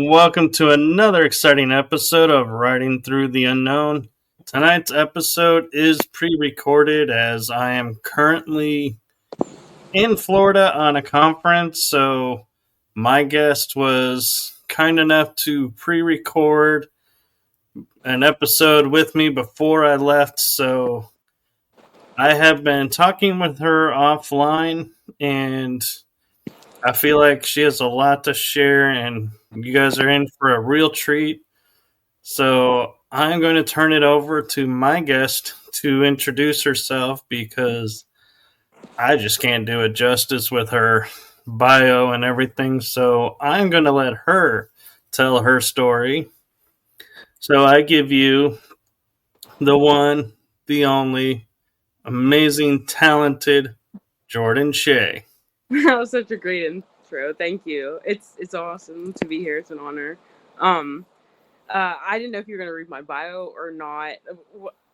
welcome to another exciting episode of Riding Through the Unknown. Tonight's episode is pre-recorded as I am currently in Florida on a conference, so my guest was kind enough to pre-record an episode with me before I left, so I have been talking with her offline, and I feel like she has a lot to share, and you guys are in for a real treat. So I'm going to turn it over to my guest to introduce herself because I just can't do it justice with her bio and everything. So I'm going to let her tell her story. So I give you the one, the only, amazing, talented Jordan Shaé. That was such a great intro. Thank you. It's awesome to be here. It's an honor. I didn't know if you were gonna read my bio or not.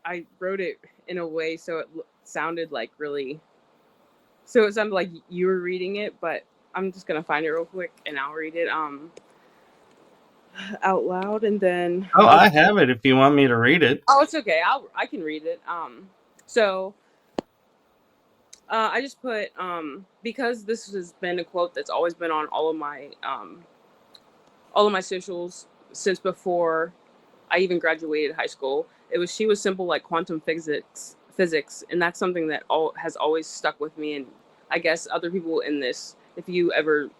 I wrote it in a way so it sounded like really. So it sounded like you were reading it, but I'm just gonna find it real quick and I'll read it out loud and then. Oh, I have it if you want me to read it. Oh, it's okay. I can read it. So. I just put because this has been a quote that's always been on all of my socials since before I even graduated high school. She was simple like quantum physics, and that's something that has always stuck with me. And I guess other people in this, if you ever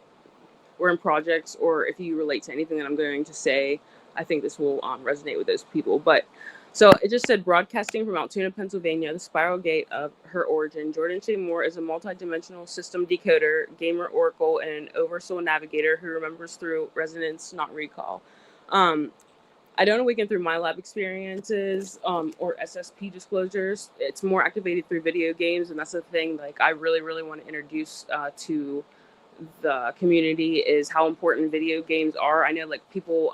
were in projects or if you relate to anything that I'm going to say, I think this will resonate with those people. But so it just said, broadcasting from Altoona, Pennsylvania, the spiral gate of her origin, Jordan Shaé Moore is a multidimensional system decoder, gamer oracle, and an oversoul navigator who remembers through resonance, not recall. I don't awaken through my lab experiences or SSP disclosures. It's more activated through video games, and that's the thing like I really, really want to introduce to the community is how important video games are. I know like people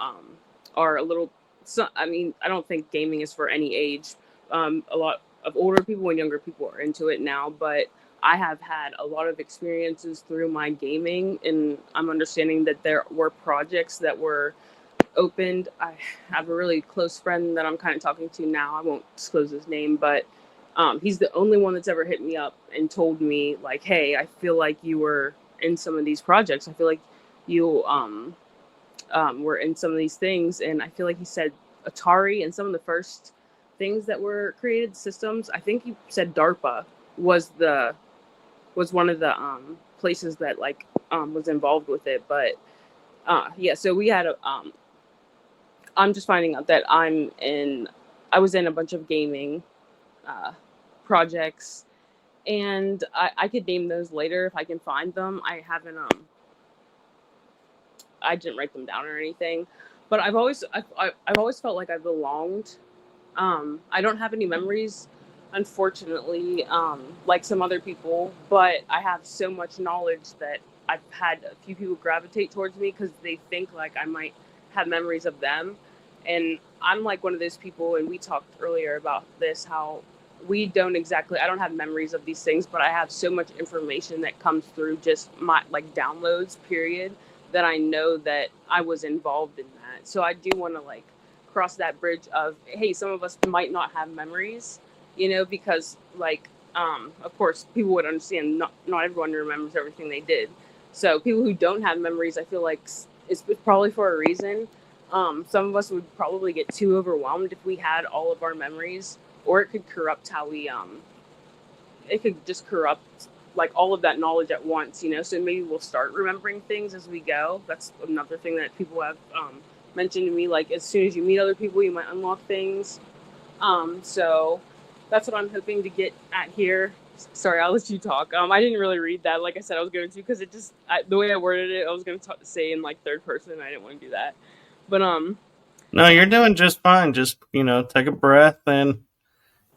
are a little. So, I mean, I don't think gaming is for any age. A lot of older people and younger people are into it now, but I have had a lot of experiences through my gaming, and I'm understanding that there were projects that were opened. I have a really close friend that I'm kind of talking to now. I won't disclose his name, but he's the only one that's ever hit me up and told me, like, hey, I feel like you were in some of these projects. I feel like you were in some of these things, and I feel like he said Atari and some of the first things that were created systems. I think he said DARPA was one of the places that like was involved with it. But yeah, so we had I'm just finding out that I was in a bunch of gaming projects, and I could name those later if I can find them. I haven't I didn't write them down or anything, but I've always felt like I belonged. I don't have any memories, unfortunately, like some other people, but I have so much knowledge that I've had a few people gravitate towards me because they think like I might have memories of them. And I'm like one of those people, and we talked earlier about this, how I don't have memories of these things, but I have so much information that comes through just my like downloads, period, that I know that I was involved in that. So I do want to like cross that bridge of, hey, some of us might not have memories, because like, of course, people would understand not everyone remembers everything they did. So people who don't have memories, I feel like it's probably for a reason. Some of us would probably get too overwhelmed if we had all of our memories, or it could corrupt how it could just corrupt like all of that knowledge at once, so maybe we'll start remembering things as we go. That's another thing that people have mentioned to me, like as soon as you meet other people, you might unlock things. So that's what I'm hoping to get at here. Sorry, I'll let you talk. I didn't really read that like I said I was going to, because it just the way I worded it, I was going to say in like third person. I didn't want to do that, but No, you're doing just fine. Just, take a breath, and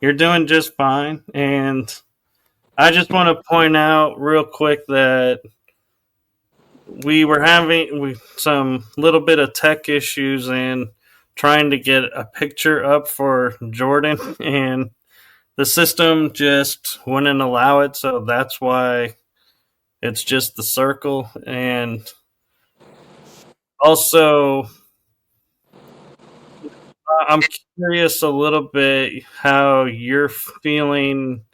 you're doing just fine. And I just want to point out real quick that we were having some little bit of tech issues and trying to get a picture up for Jordan, and the system just wouldn't allow it. So that's why it's just the circle. And Also, I'm curious a little bit how you're feeling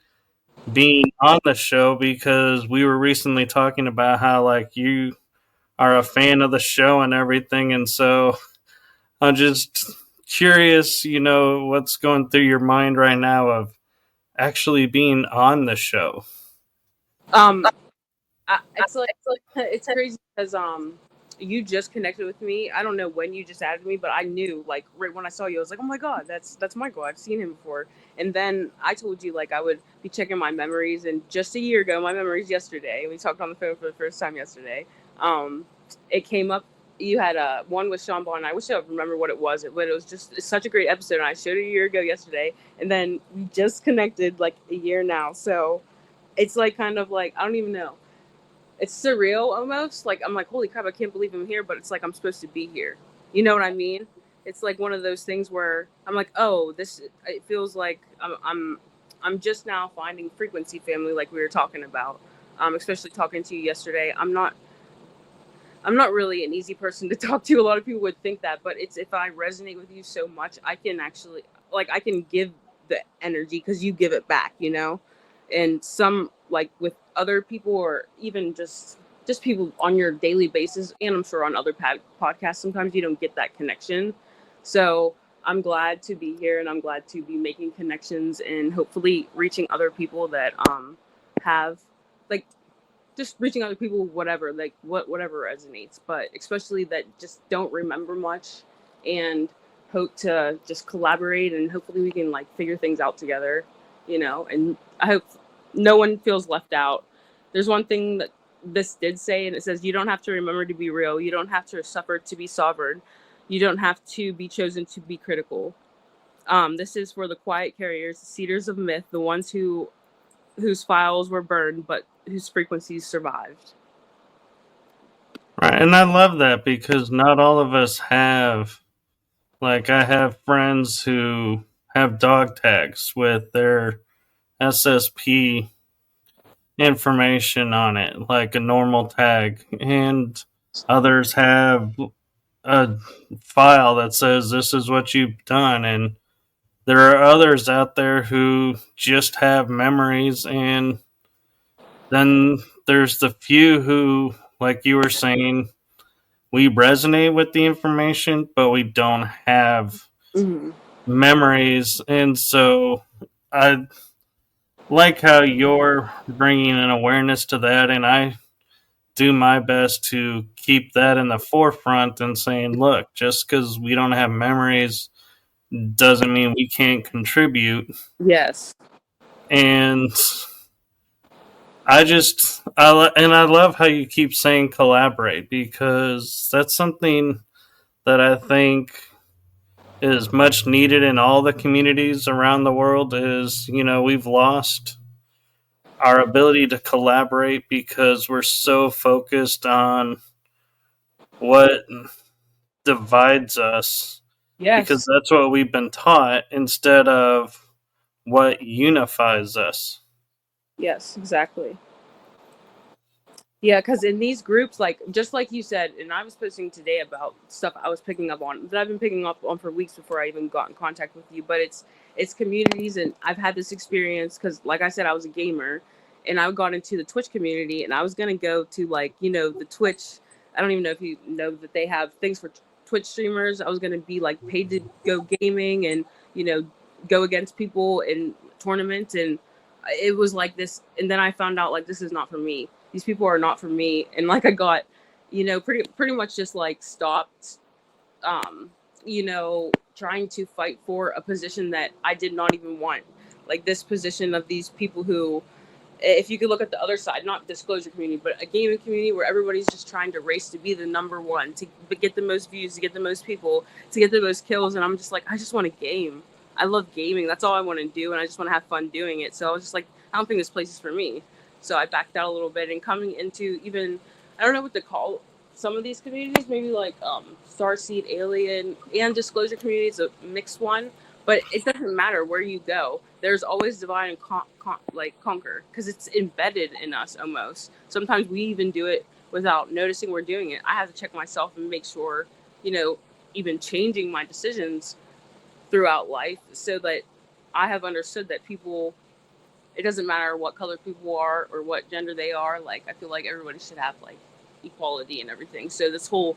being on the show because we were recently talking about how like you are a fan of the show and everything, and so I'm just curious, what's going through your mind right now of actually being on the show. Um, it's like it's crazy because you just connected with me. I don't know when you just added me, but I knew like right when I saw you, I was like, oh my god, that's Michael. I've seen him before. And then I told you like I would be checking my memories, and just a year ago, my memories yesterday. We talked on the phone for the first time yesterday. Um, it came up. You had one with Sean Bond. I wish I would remember what it was, but it was just it's such a great episode. And I showed it a year ago yesterday, and then we just connected like a year now. So it's like kind of like I don't even know, it's surreal almost. Like I'm like, holy crap, I can't believe I'm here, but it's like I'm supposed to be here. You know what I mean? It's like one of those things where I'm like, oh, this. It feels like I'm just now finding frequency family, like we were talking about. Especially talking to you yesterday. I'm not really an easy person to talk to. A lot of people would think that, but it's if I resonate with you so much, I can actually like I can give the energy because you give it back, And some like with other people or even just people on your daily basis, and I'm sure on other podcasts, sometimes you don't get that connection. So I'm glad to be here, and I'm glad to be making connections and hopefully reaching other people that have like just reaching other people, whatever, like whatever resonates, but especially that just don't remember much and hope to just collaborate and hopefully we can like figure things out together, and I hope no one feels left out. There's one thing that this did say, and it says, you don't have to remember to be real. You don't have to suffer to be sovereign. You don't have to be chosen to be critical. This is for the quiet carriers, the seeders of myth, the ones whose files were burned but whose frequencies survived. Right, and I love that because not all of us have, like, I have friends who have dog tags with their SSP information on it, like a normal tag, and others have a file that says this is what you've done, and there are others out there who just have memories, and then there's the few who, like you were saying, we resonate with the information, but we don't have Mm-hmm. memories. And so I like how you're bringing an awareness to that. And I do my best to keep that in the forefront and saying, look, just because we don't have memories doesn't mean we can't contribute. Yes. And I love how you keep saying collaborate because that's something that I think is much needed in all the communities around the world. Is, we've lost our ability to collaborate because we're so focused on what divides us, because Yes. that's what we've been taught instead of what unifies us. Yes, exactly. Yeah, because in these groups, like just like you said, and I was posting today about stuff I was picking up on that I've been picking up on for weeks before I even got in contact with you. But it's communities, and I've had this experience because, like I said, I was a gamer, and I got into the Twitch community, and I was gonna go to like the Twitch. I don't even know if you know that they have things for Twitch streamers. I was gonna be like paid to go gaming and you know go against people in tournaments, and it was like this. And then I found out like this is not for me, these people are not for me, and like I got pretty much just like stopped trying to fight for a position that I did not even want, like this position of these people who, if you could look at the other side, not disclosure community, but a gaming community where everybody's just trying to race to be the number one, to get the most views, to get the most people, to get the most kills. And I'm just like, I just want to game. I love gaming. That's all I want to do. And I just want to have fun doing it. So I was just like, I don't think this place is for me. So I backed out a little bit, and coming into even, I don't know what to call some of these communities, maybe like Starseed, Alien, and Disclosure community is a mixed one, but it doesn't matter where you go. There's always divide and conquer because it's embedded in us almost. Sometimes we even do it without noticing we're doing it. I have to check myself and make sure, even changing my decisions throughout life so that I have understood that people, it doesn't matter what color people are or what gender they are. Like, I feel like everybody should have like equality and everything. So this whole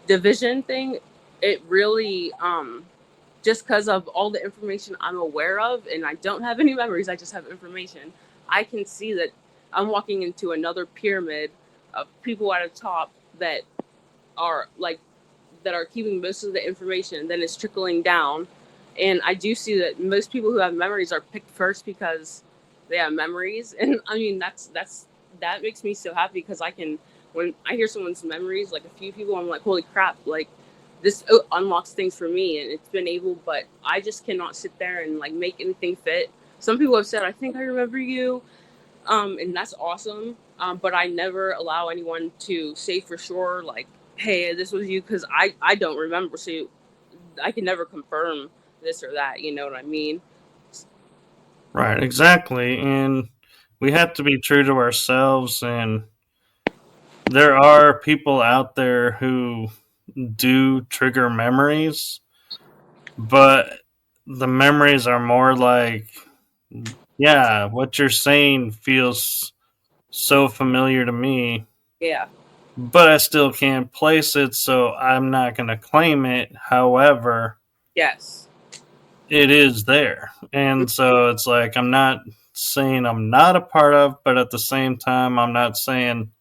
division thing, it really, just because of all the information I'm aware of, and I don't have any memories, I just have information, I can see that I'm walking into another pyramid of people at the top that are like, that are keeping most of the information, then it's trickling down. And I do see that most people who have memories are picked first because they have memories. And I mean, that makes me so happy because I can, when I hear someone's memories, like a few people, I'm like, holy crap, like this unlocks things for me, and it's been able, but I just cannot sit there and like make anything fit. Some people have said, I think I remember you, and that's awesome. But I never allow anyone to say for sure, like, hey, this was you, because I don't remember. So I can never confirm this or that. You know what I mean? Right, exactly. And we have to be true to ourselves. And there are people out there who do trigger memories, but the memories are more like, yeah, what you're saying feels so familiar to me, Yeah. but I still can't place it, so I'm not going to claim it. However, Yes. it is there. And so it's like, I'm not saying I'm not a part of, but at the same time, I'm not saying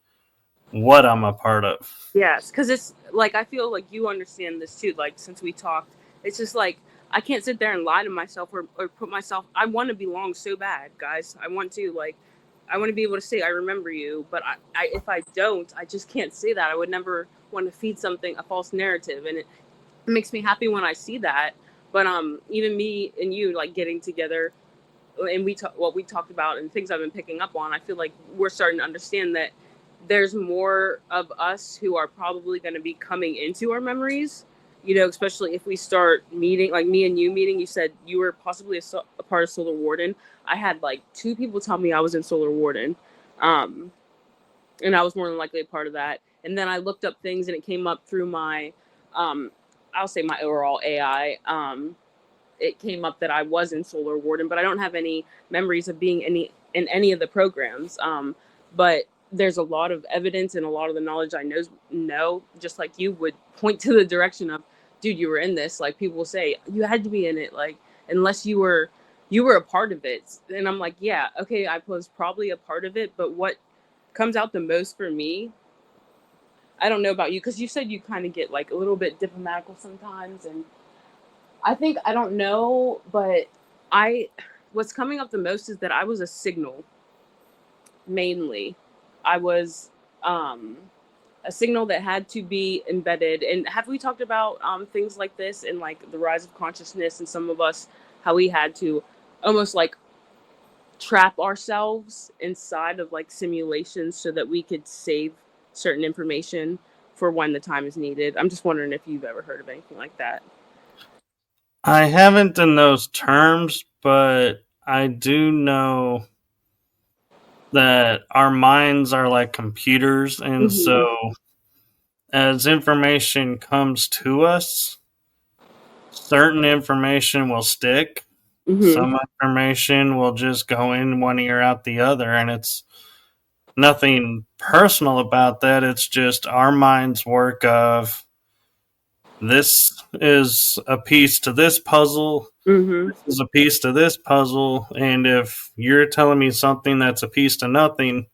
what I'm a part of. Yes, because it's like I feel like you understand this too. Like since we talked, it's just like I can't sit there and lie to myself or put myself. I want to belong so bad, guys. I want to like, I want to be able to say I remember you, but if I don't, I just can't say that. I would never want to feed something a false narrative, and it makes me happy when I see that. But even me and you like getting together, and what we talked about and things I've been picking up on, I feel like we're starting to understand that there's more of us who are probably going to be coming into our memories. Especially if we start meeting, like me and you meeting. You said you were possibly a part of Solar Warden. I had like two people tell me I was in Solar Warden, um, and I was more than likely a part of that. And then I looked up things, and it came up through my, um, I'll say my overall AI. It came up that I was in Solar Warden, but I don't have any memories of being in any of the programs. But there's a lot of evidence, and a lot of the knowledge I know, just like you, would point to the direction of, dude, you were in this. Like people will say, you had to be in it, like unless you were a part of it. And I'm like, yeah, okay, I was probably a part of it, but what comes out the most for me, I don't know about you, because you said you kind of get like a little bit diplomatical sometimes, and I think, I don't know, but I what's coming up the most is that I was a signal mainly. I was um a signal that had to be embedded. And have we talked about things like this in like the rise of consciousness, and some of us, how we had to almost like trap ourselves inside of like simulations so that we could save certain information for when the time is needed. I'm just wondering if you've ever heard of anything like that. I haven't in those terms, but I do know that our minds are like computers. And Mm-hmm. so as information comes to us, certain information will stick. Mm-hmm. Some information will just go in one ear out the other, and it's nothing personal about that. It's just our mind's work of, this is a piece to this puzzle, Mm-hmm. this is a piece to this puzzle, and if you're telling me something that's a piece to nothing,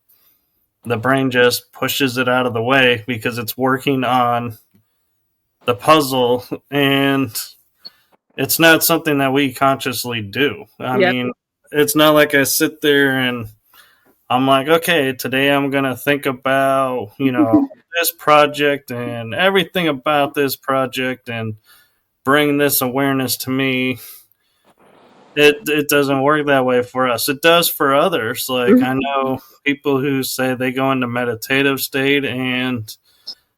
the brain just pushes it out of the way because it's working on the puzzle, and it's not something that we consciously do. I Yep. mean, it's not like I sit there and I'm like, okay, today I'm going to think about, this project and everything about this project and bring this awareness to me. It doesn't work that way for us. It does for others. Like, I know people who say they go into meditative state and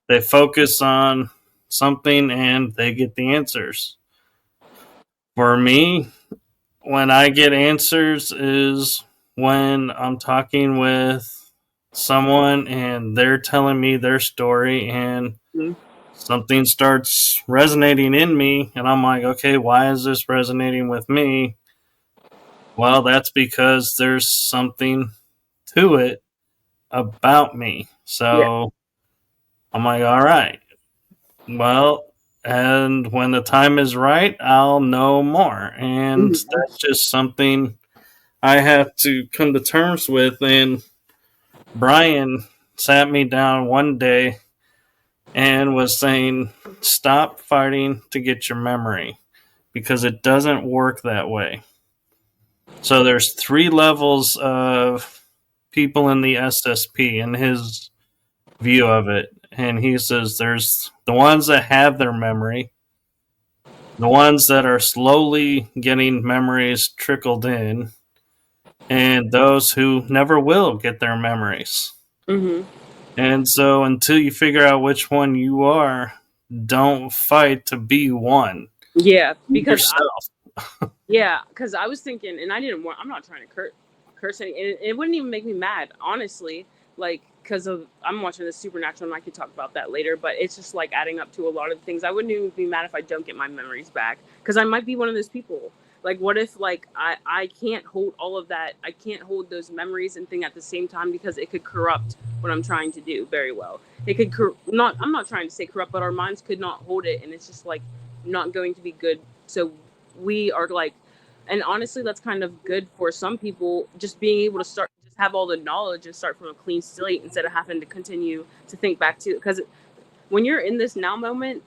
they focus on something and they get the answers. For me, when I get answers is when I'm talking with someone and they're telling me their story, and something starts resonating in me, and I'm like, okay, why is this resonating with me? Well, that's because there's something to it about me. Yeah. So I'm like, all right, well, and when the time is right, I'll know more. And Mhm. that's just something I have to come to terms with. And Brian sat me down one day and was saying, stop fighting to get your memory because it doesn't work that way. So there's three levels of people in the SSP in his view of it. And he says there's the ones that have their memory, the ones that are slowly getting memories trickled in, and those who never will get their memories. Mhm. And so until you figure out which one you are, don't fight to be one. Yeah, Be yourself. because I was thinking, and I didn't want. I'm not trying to curse any. And it wouldn't even make me mad, honestly. Like, because of I'm watching the Supernatural, and I could talk about that later. But it's just like adding up to a lot of things. I wouldn't even be mad if I don't get my memories back, because I might be one of those people. Like, what if like I can't hold all of that? I can't hold those memories and thing at the same time because it could corrupt what I'm trying to do very well. It could not. I'm not trying to say corrupt, but our minds could not hold it, and it's just like not going to be good. So we are like, and honestly that's kind of good for some people, just being able to start, just have all the knowledge and start from a clean slate instead of having to continue to think back to, because when you're in this now moment,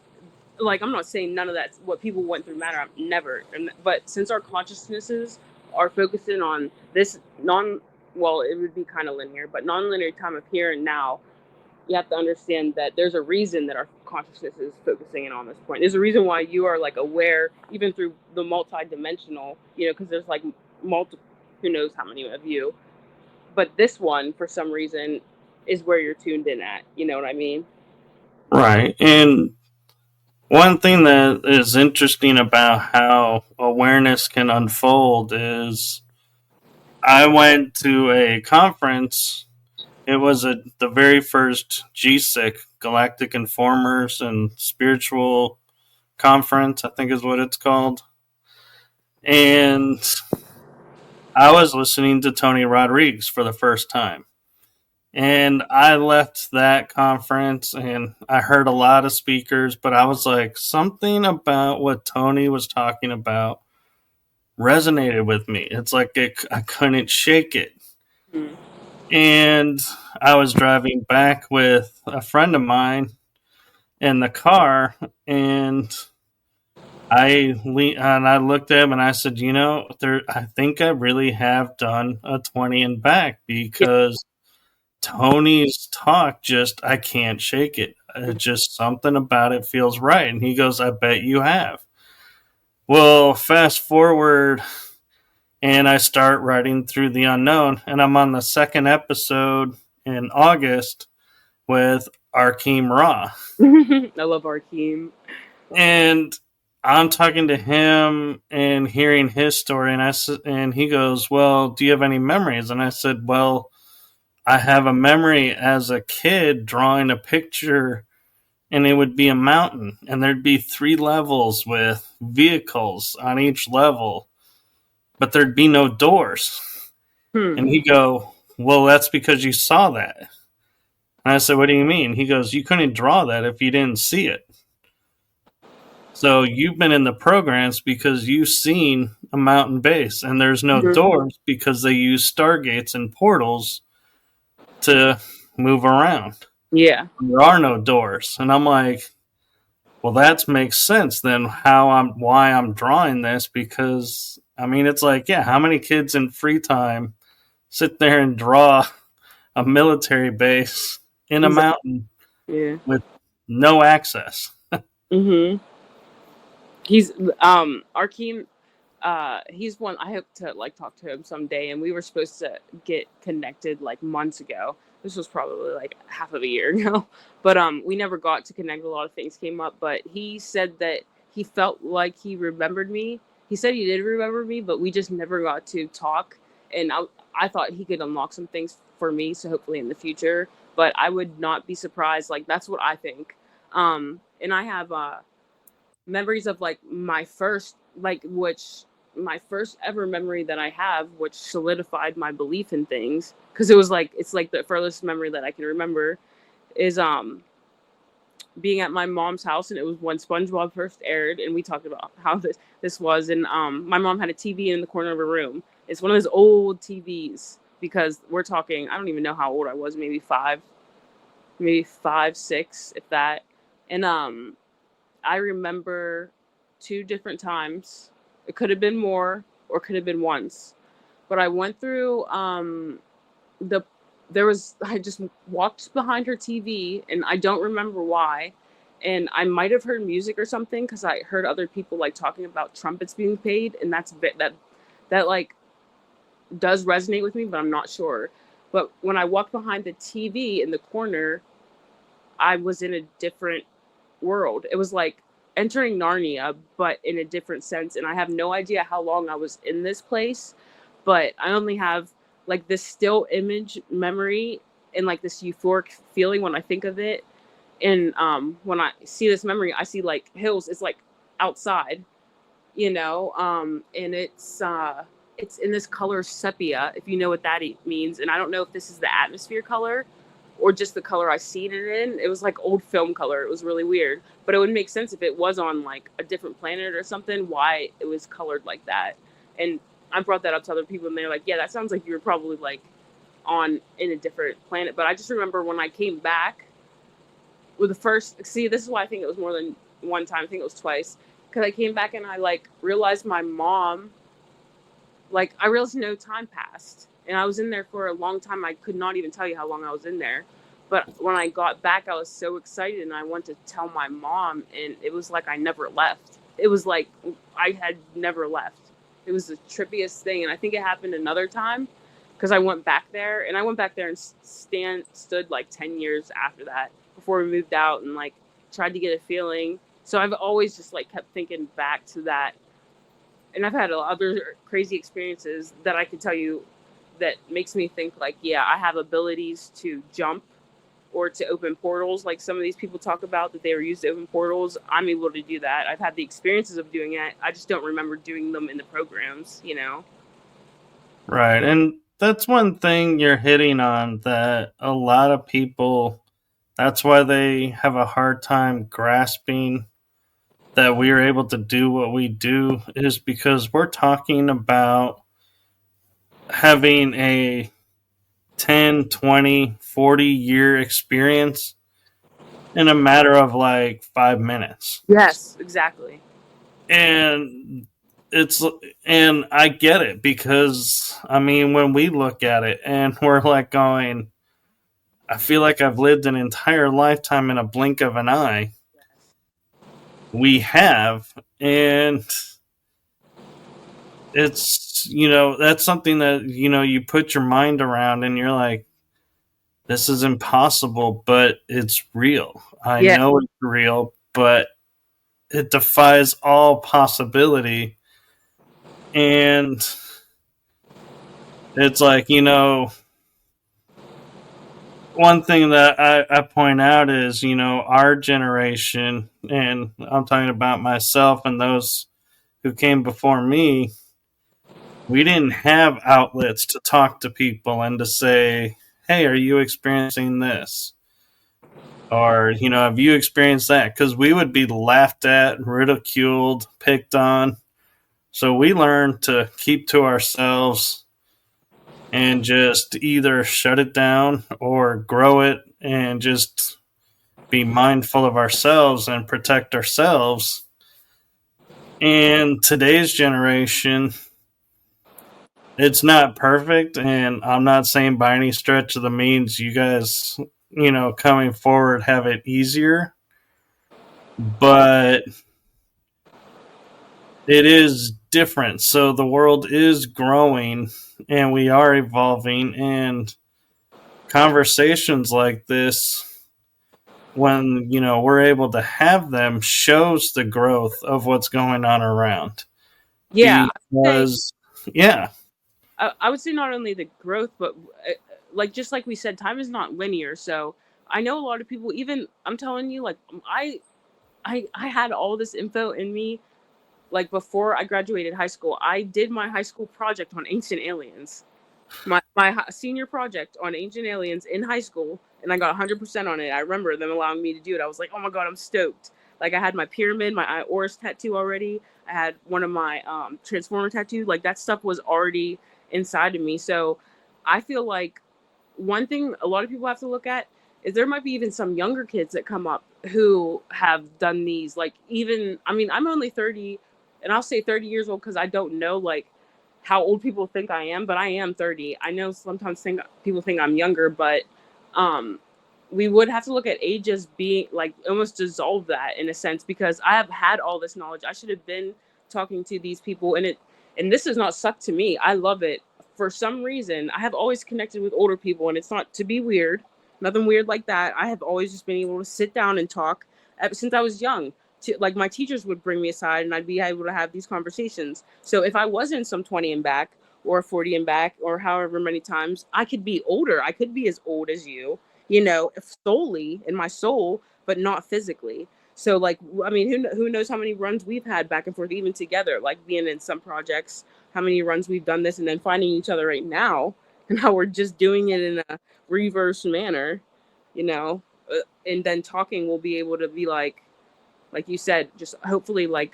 like, I'm not saying none of that's what people went through matter, I'm never, but since our consciousnesses are focusing on this well, it would be kind of linear, but non-linear time of here and now, you have to understand that there's a reason that our consciousness is focusing in on this point. There's a reason why you are like aware, even through the multi-dimensional, because there's like multiple, who knows how many of you, but this one for some reason is where you're tuned in at. You know what I mean? Right. And one thing that is interesting about how awareness can unfold is I went to a conference. It was the very first GSIC, Galactic Informers and Spiritual Conference, I think is what it's called. And I was listening to Tony Rodriguez for the first time. And I left that conference and I heard a lot of speakers, but I was like, something about what Tony was talking about resonated with me. It's like I couldn't shake it. Mm. And I was driving back with a friend of mine in the car, and I looked at him and I said, I think I really have done a 20 and back Yeah. because Tony's talk I can't shake it. Just something about it feels right. And he goes, I bet you have. Well, fast forward, and I start writing through the unknown, and I'm on the second episode in August with Arkeem Ra. I love Arkeem. And I'm talking to him and hearing his story, and he goes, "Well, do you have any memories?" And I said, "Well, I have a memory as a kid drawing a picture, and it would be a mountain, and there'd be 3 levels with vehicles on each level, but there'd be no doors." Hmm. And he go, "Well, that's because you saw that." And I said, "What do you mean?" He goes, "You couldn't draw that if you didn't see it. So you've been in the programs because you've seen a mountain base, and there's no Mhm. doors because they use stargates and portals to move around. Yeah. There are no doors." And I'm like, well, that makes sense then why I'm drawing this, because I mean, it's like, yeah, how many kids in free time sit there and draw a military base in a Exactly. mountain Yeah. with no access? Mhm. He's Arkeem. He's one I hope to like talk to him someday, and we were supposed to get connected like months ago. This was probably like half of a year ago, but we never got to connect. A lot of things came up, but he said that he felt like he remembered me. He said he did remember me, but we just never got to talk. And I thought he could unlock some things for me, so hopefully in the future. But I would not be surprised. Like that's what I think. And I have memories of like my first like which my first ever memory that I have, which solidified my belief in things, because it was like it's like the furthest memory that I can remember is being at my mom's house, and it was when SpongeBob first aired, and we talked about how this was, and my mom had a TV in the corner of her room. It's one of those old TVs, because we're talking, I don't even know how old I was, maybe five, six, if that. And I remember two different times. It could have been more or could have been once. But I went through the I just walked behind her TV, and I don't remember why. And I might have heard music or something, because I heard other people like talking about trumpets being played, and that like does resonate with me, but I'm not sure. But when I walked behind the TV in the corner, I was in a different world. It was like entering Narnia, but in a different sense. And I have no idea how long I was in this place, but I only have like this still image memory and like this euphoric feeling when I think of it. And when I see this memory, I see like hills. It's like outside, and it's in this color sepia, if you know what that means. And I don't know if this is the atmosphere color or just the color I seen it in. It was like old film color. It was really weird, but it would make sense if it was on like a different planet or something, why it was colored like that. And I brought that up to other people, and they're like, yeah, that sounds like you were probably like in a different planet. But I just remember when I came back with the first, see, this is why I think it was more than one time. I think it was twice, because I came back and I like realized my mom, like I realized no time passed, and I was in there for a long time. I could not even tell you how long I was in there. But when I got back, I was so excited, and I went to tell my mom, and it was like I never left. It was like I had never left. It was the trippiest thing, and I think it happened another time, because I went back there, and and stood like 10 years after that, before we moved out, and like tried to get a feeling. So I've always just like kept thinking back to that, and I've had other crazy experiences that I could tell you that makes me think like, yeah, I have abilities to jump or to open portals. Like some of these people talk about that they were used to open portals. I'm able to do that. I've had the experiences of doing it. I just don't remember doing them in the programs. Right. And that's one thing you're hitting on that a lot of people, that's why they have a hard time grasping that we are able to do what we do, is because we're talking about having a 10, 20, 40-year experience in a matter of like 5 minutes. Yes, exactly. And it's, and I get it, because I mean, when we look at it and we're like going, I feel like I've lived an entire lifetime in a blink of an eye. We have, and it's, that's something that, you put your mind around and you're like, this is impossible, but it's real. I Yeah. know it's real, but it defies all possibility. And it's like, one thing that I point out is, our generation, and I'm talking about myself and those who came before me, we didn't have outlets to talk to people and to say, hey, are you experiencing this? Or, have you experienced that? Because we would be laughed at, ridiculed, picked on. So we learned to keep to ourselves and just either shut it down or grow it, and just be mindful of ourselves and protect ourselves. And today's generation, it's not perfect, and I'm not saying by any stretch of the means you guys, coming forward have it easier, but it is different. So the world is growing and we are evolving, and conversations like this, when we're able to have them, shows the growth of what's going on around. Yeah. Because yeah. I would say not only the growth, but like just like we said, time is not linear. So I know a lot of people, even I'm telling you, like I had all this info in me like before I graduated high school. I did my high school project on ancient aliens. My senior project on ancient aliens in high school, and I got 100% on it. I remember them allowing me to do it. I was like, oh my god, I'm stoked. Like I had my pyramid, my Oris tattoo already. I had one of my transformer tattoo. Like that stuff was already inside of me. So I feel like one thing a lot of people have to look at is there might be even some younger kids that come up who have done these. Like even, I mean, I'm only 30, and I'll say 30 years old because I don't know like how old people think I am, but I am 30. I know sometimes people think I'm younger, but um, we would have to look at age as being like almost dissolve that in a sense, because I have had all this knowledge. I should have been talking to these people, and this does not suck to me. I love it. For some reason, I have always connected with older people, and it's not to be weird, nothing weird like that. I have always just been able to sit down and talk since I was young. Like my teachers would bring me aside, and I'd be able to have these conversations. So if I wasn't some 20 and back, or 40 and back, or however many times, I could be older. I could be as old as you know, solely in my soul, but not physically. So like, I mean, who knows how many runs we've had back and forth, even together, like being in some projects, how many runs we've done this, and then finding each other right now, and how we're just doing it in a reverse manner, you know, and then talking, we'll be able to be like you said, just hopefully like,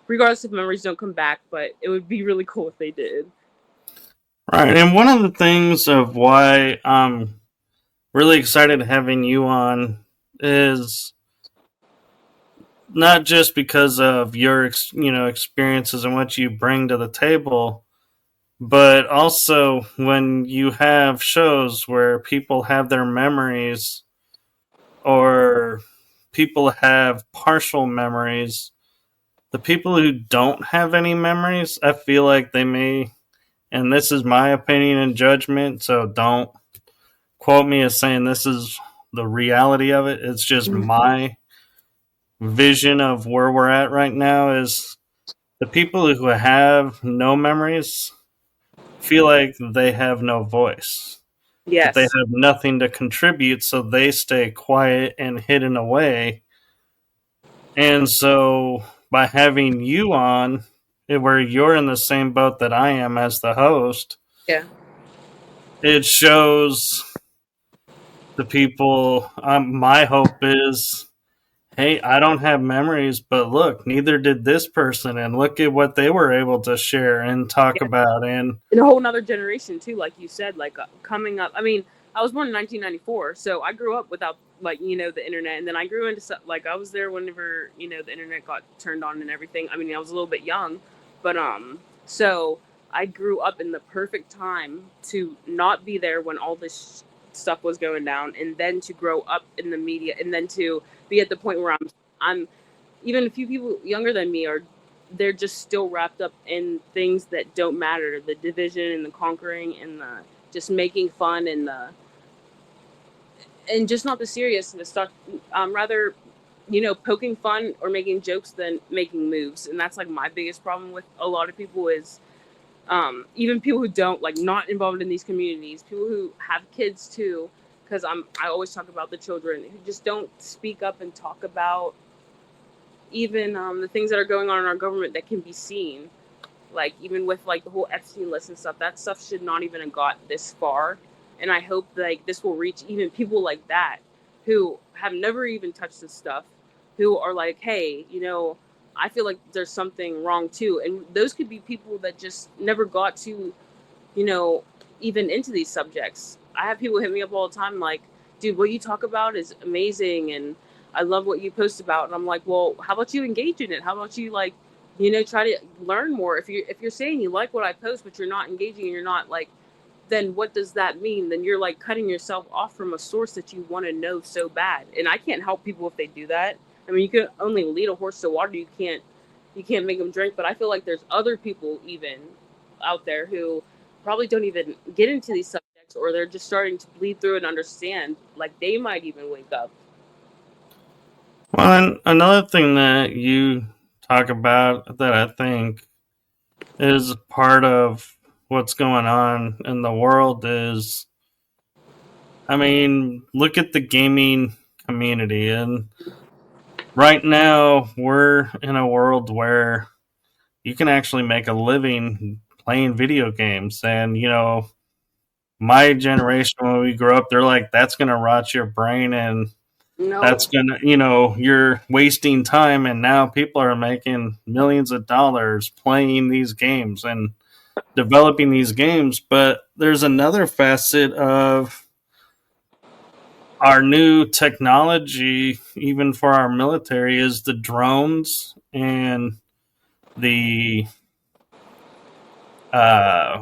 regardless if memories don't come back, but it would be really cool if they did. Right, and one of the things of why I'm really excited having you on is not just because of your experiences and what you bring to the table, but also when you have shows where people have their memories or people have partial memories. The people who don't have any memories, I feel like they may, and this is my opinion and judgment, so don't quote me as saying this is the reality of it. It's just my vision of where we're at right now is the people who have no memories feel like they have no voice, that they Yes. have nothing to contribute, so they stay quiet and hidden away. And so by having you on, where you're in the same boat that I am as the host, Yeah. it shows the people. My hope is, hey, I don't have memories, but look, neither did this person, and look at what they were able to share and talk Yeah. about. And In a whole nother generation too, like you said, like coming up. I mean, I was born in 1994, so I grew up without like the internet, and then I grew into like I was there whenever the internet got turned on and everything. I mean, I was a little bit young, but so I grew up in the perfect time to not be there when all this stuff was going down, and then to grow up in the media, and then to be at the point where I'm even a few people younger than me are they're just still wrapped up in things that don't matter, the division and the conquering and the just making fun and the and just not the seriousness stuff, rather poking fun or making jokes than making moves. And that's like my biggest problem with a lot of people is even people who don't like not involved in these communities, people who have kids too, because I always talk about the children who just don't speak up and talk about even the things that are going on in our government that can be seen, like even with like the whole Epstein list and stuff. That stuff should not even have got this far, and I hope like this will reach even people like that who have never even touched this stuff, who are like, hey, I feel like there's something wrong too, and those could be people that just never got to you know, even into these subjects. I have people hit me up all the time like, dude, what you talk about is amazing and I love what you post about. And I'm like, well, how about you engage in it? How about you like, try to learn more? If you're saying you like what I post, but you're not engaging and you're not like, then what does that mean? Then you're like cutting yourself off from a source that you want to know so bad. And I can't help people if they do that. I mean, you can only lead a horse to water. You can't make them drink. But I feel like there's other people even out there who probably don't even get into these subjects, or they're just starting to bleed through and understand. Like they might even wake up. well, and another thing that you talk about that I think is part of what's going on in the world is I mean, look at the gaming community, and right now we're in a world where you can actually make a living playing video games. And, my generation, when we grew up, they're like, that's going to rot your brain and No. that's going to, you're wasting time. And now people are making millions of dollars playing these games and developing these games. But there's another facet of our new technology, even for our military, is the drones and the uh,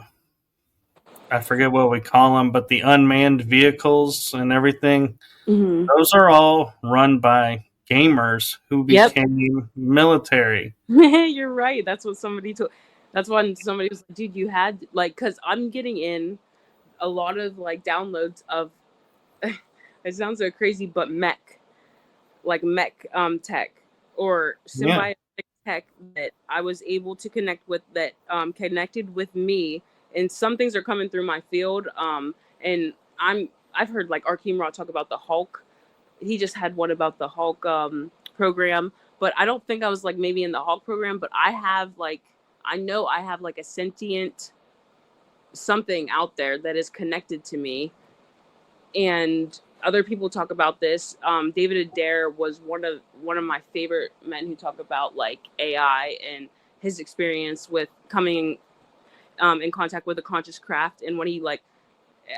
I forget what we call them, but the unmanned vehicles and everything. Hmm. Those are all run by gamers who Yep. became military. You're right. That's what somebody told. That's when somebody was like, dude, you had like, because I'm getting in a lot of like downloads of, it sounds so crazy, but mech tech or Yeah. symbiotic tech that I was able to connect with that connected with me, and some things are coming through my field. And I've heard like Arkeem Raw talk about the Hulk. He just had one about the Hulk program, but I don't think I was like maybe in the Hulk program, but I have like I know I have like a sentient something out there that is connected to me, and other people talk about this. David Adair was one of my favorite men who talk about like AI and his experience with coming in contact with a conscious craft, and when he like,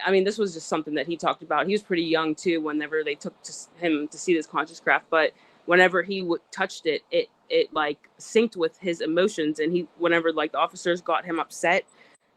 I mean, this was just something that he talked about. He was pretty young too whenever they took him to see this conscious craft, but whenever he touched it, it like synced with his emotions, and he whenever like the officers got him upset,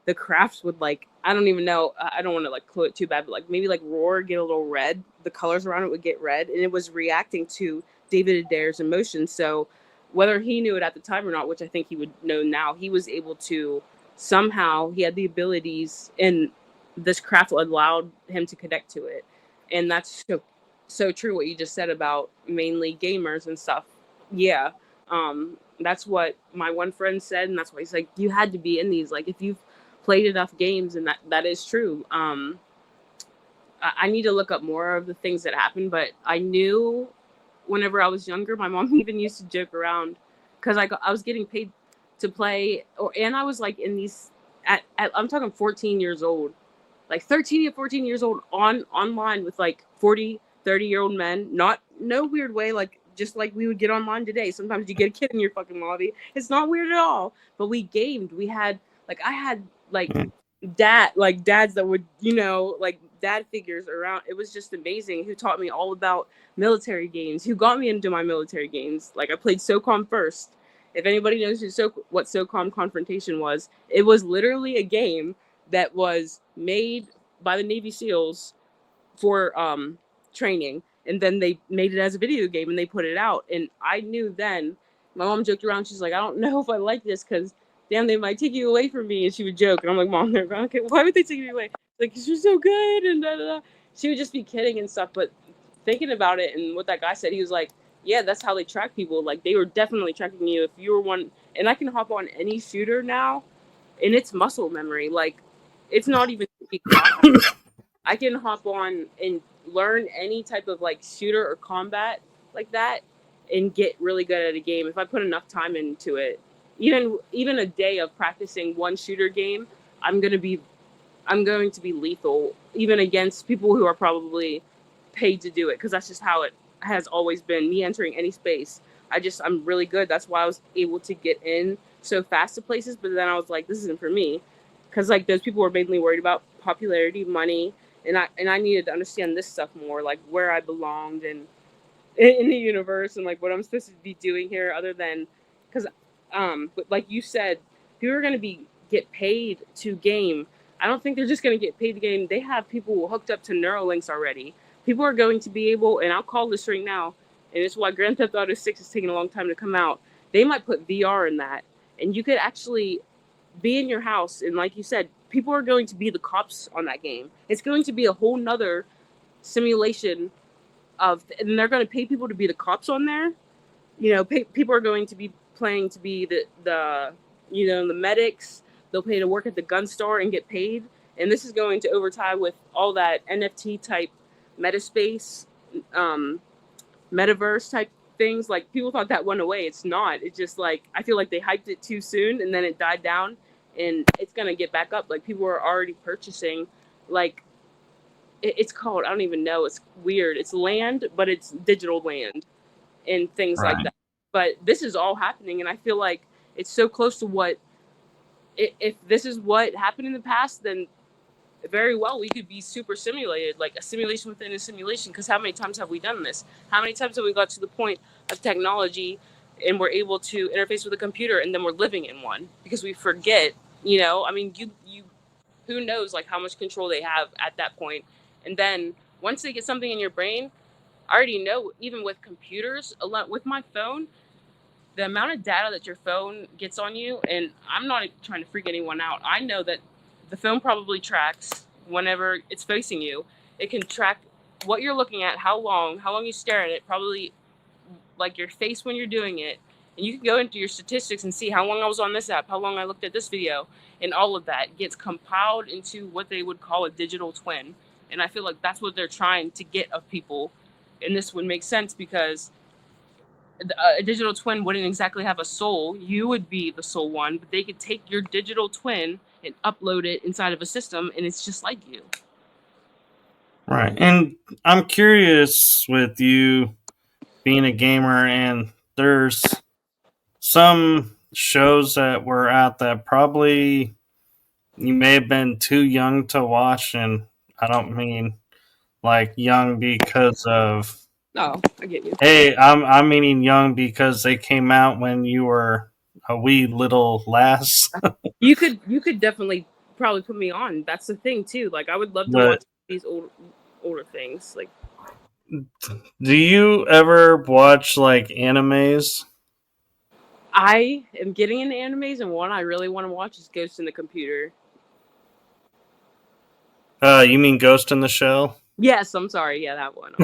the crafts would like, I don't even know, I don't want to like clue it too bad, but like maybe like roar, get a little red, the colors around it would get red, and it was reacting to David Adair's emotions. So whether he knew it at the time or not, which I think he would know now, he was able to somehow, he had the abilities, and this craft allowed him to connect to it. And that's so true what you just said about mainly gamers and stuff. Yeah. That's what my one friend said, and that's why he's like, you had to be in these, like if you've played enough games, and that is true. I need to look up more of the things that happened, but I knew whenever I was younger, my mom even used to joke around because I was getting paid to play, and I was like in these at I'm talking 14 years old, like 13 to 14 years old online with like 40, 30-year-old men, not no weird way, like just like we would get online today. Sometimes you get a kid in your fucking lobby. It's not weird at all. But we gamed. We had like I had like dads that would, like dad figures around. It was just amazing, who taught me all about military games, who got me into my military games. Like I played SOCOM first. If anybody knows what SOCOM Confrontation was, it was literally a game that was made by the Navy SEALs for training, and then they made it as a video game and they put it out. And I knew then. My mom joked around. She's like, I don't know if I like this because damn, they might take you away from me. And she would joke, and I'm like, Mom, they're okay. Why would they take me away? Like, you're so good, and da da da. She would just be kidding and stuff. But thinking about it, and what that guy said, he was like, yeah, that's how they track people. Like they were definitely tracking you if you were one. And I can hop on any shooter now, and it's muscle memory. Like it's not even to be cocky. I can hop on and learn any type of like shooter or combat like that and get really good at a game if I put enough time into it. Even a day of practicing one shooter game, I'm going to be I'm going to be lethal even against people who are probably paid to do it, because that's just how it has always been. Me entering any space, I'm really good. That's why I was able to get in so fast to places. But then I was like, this isn't for me, because like those people were mainly worried about popularity, money, and I needed to understand this stuff more, like where I belonged and in the universe, and like what I'm supposed to be doing here, other than because but like you said, people are going to be get paid to game. I don't think they're just going to get paid to game. They have people hooked up to Neuralinks already. People are going to be able, and I'll call this right now, and it's why Grand Theft Auto 6 is taking a long time to come out. They might put VR in that, and you could actually be in your house, and like you said, people are going to be the cops on that game. It's going to be a whole nother simulation of, and they're going to pay people to be the cops on there. People are going to be playing to be the medics. They'll pay to work at the gun store and get paid. And this is going to overtie with all that NFT type metaspace, metaverse type things. Like, people thought that went away. It's not. It's just like, I feel like they hyped it too soon and then it died down, and it's gonna get back up. Like, people are already purchasing, like, it's called, I don't even know, it's weird. It's land, but it's digital land and things like Right. that. But this is all happening, and I feel like it's so close to what, if this is what happened in the past, then very well we could be super simulated, like a simulation within a simulation. Because how many times have we done this? How many times have we got to the point of technology and we're able to interface with a computer, and then we're living in one because we forget, I mean, you who knows, like, how much control they have at that point. And then once they get something in your brain, I already know, even with computers, a lot with my phone, the amount of data that your phone gets on you, and I'm not trying to freak anyone out. I know that the phone probably tracks whenever it's facing you. It can track what you're looking at, how long you stare at it, probably like your face when you're doing it. And you can go into your statistics and see how long I was on this app, how long I looked at this video, and all of that gets compiled into what they would call a digital twin. And I feel like that's what they're trying to get of people. And this would make sense because a digital twin wouldn't exactly have a soul. You would be the soul one, but they could take your digital twin and upload it inside of a system, and it's just like you. Right. And I'm curious, with you being a gamer, and there's some shows that were out that probably you may have been too young to watch, and I don't mean like young because of, Oh, I get you. hey, I'm meaning young because they came out when you were a wee little lass. You could definitely probably put me on. That's the thing too. Like, I would love to But watch these older things. Like, do you ever watch like animes? I am getting into animes, and one I really want to watch is Ghost in the Computer. You mean Ghost in the Shell? Yes, I'm sorry. Yeah, that one.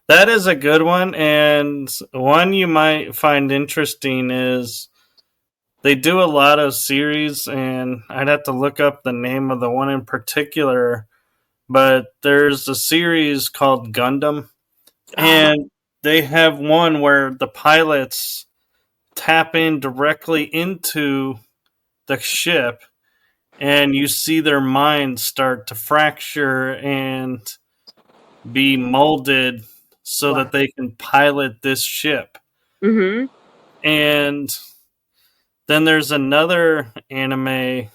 That is a good one, and one you might find interesting is they do a lot of series, and I'd have to look up the name of the one in particular, but there's a series called Gundam, and they have one where the pilots tap in directly into the ship, and you see their minds start to fracture and be molded so Wow. that they can pilot this ship. Mm-hmm. And then there's another anime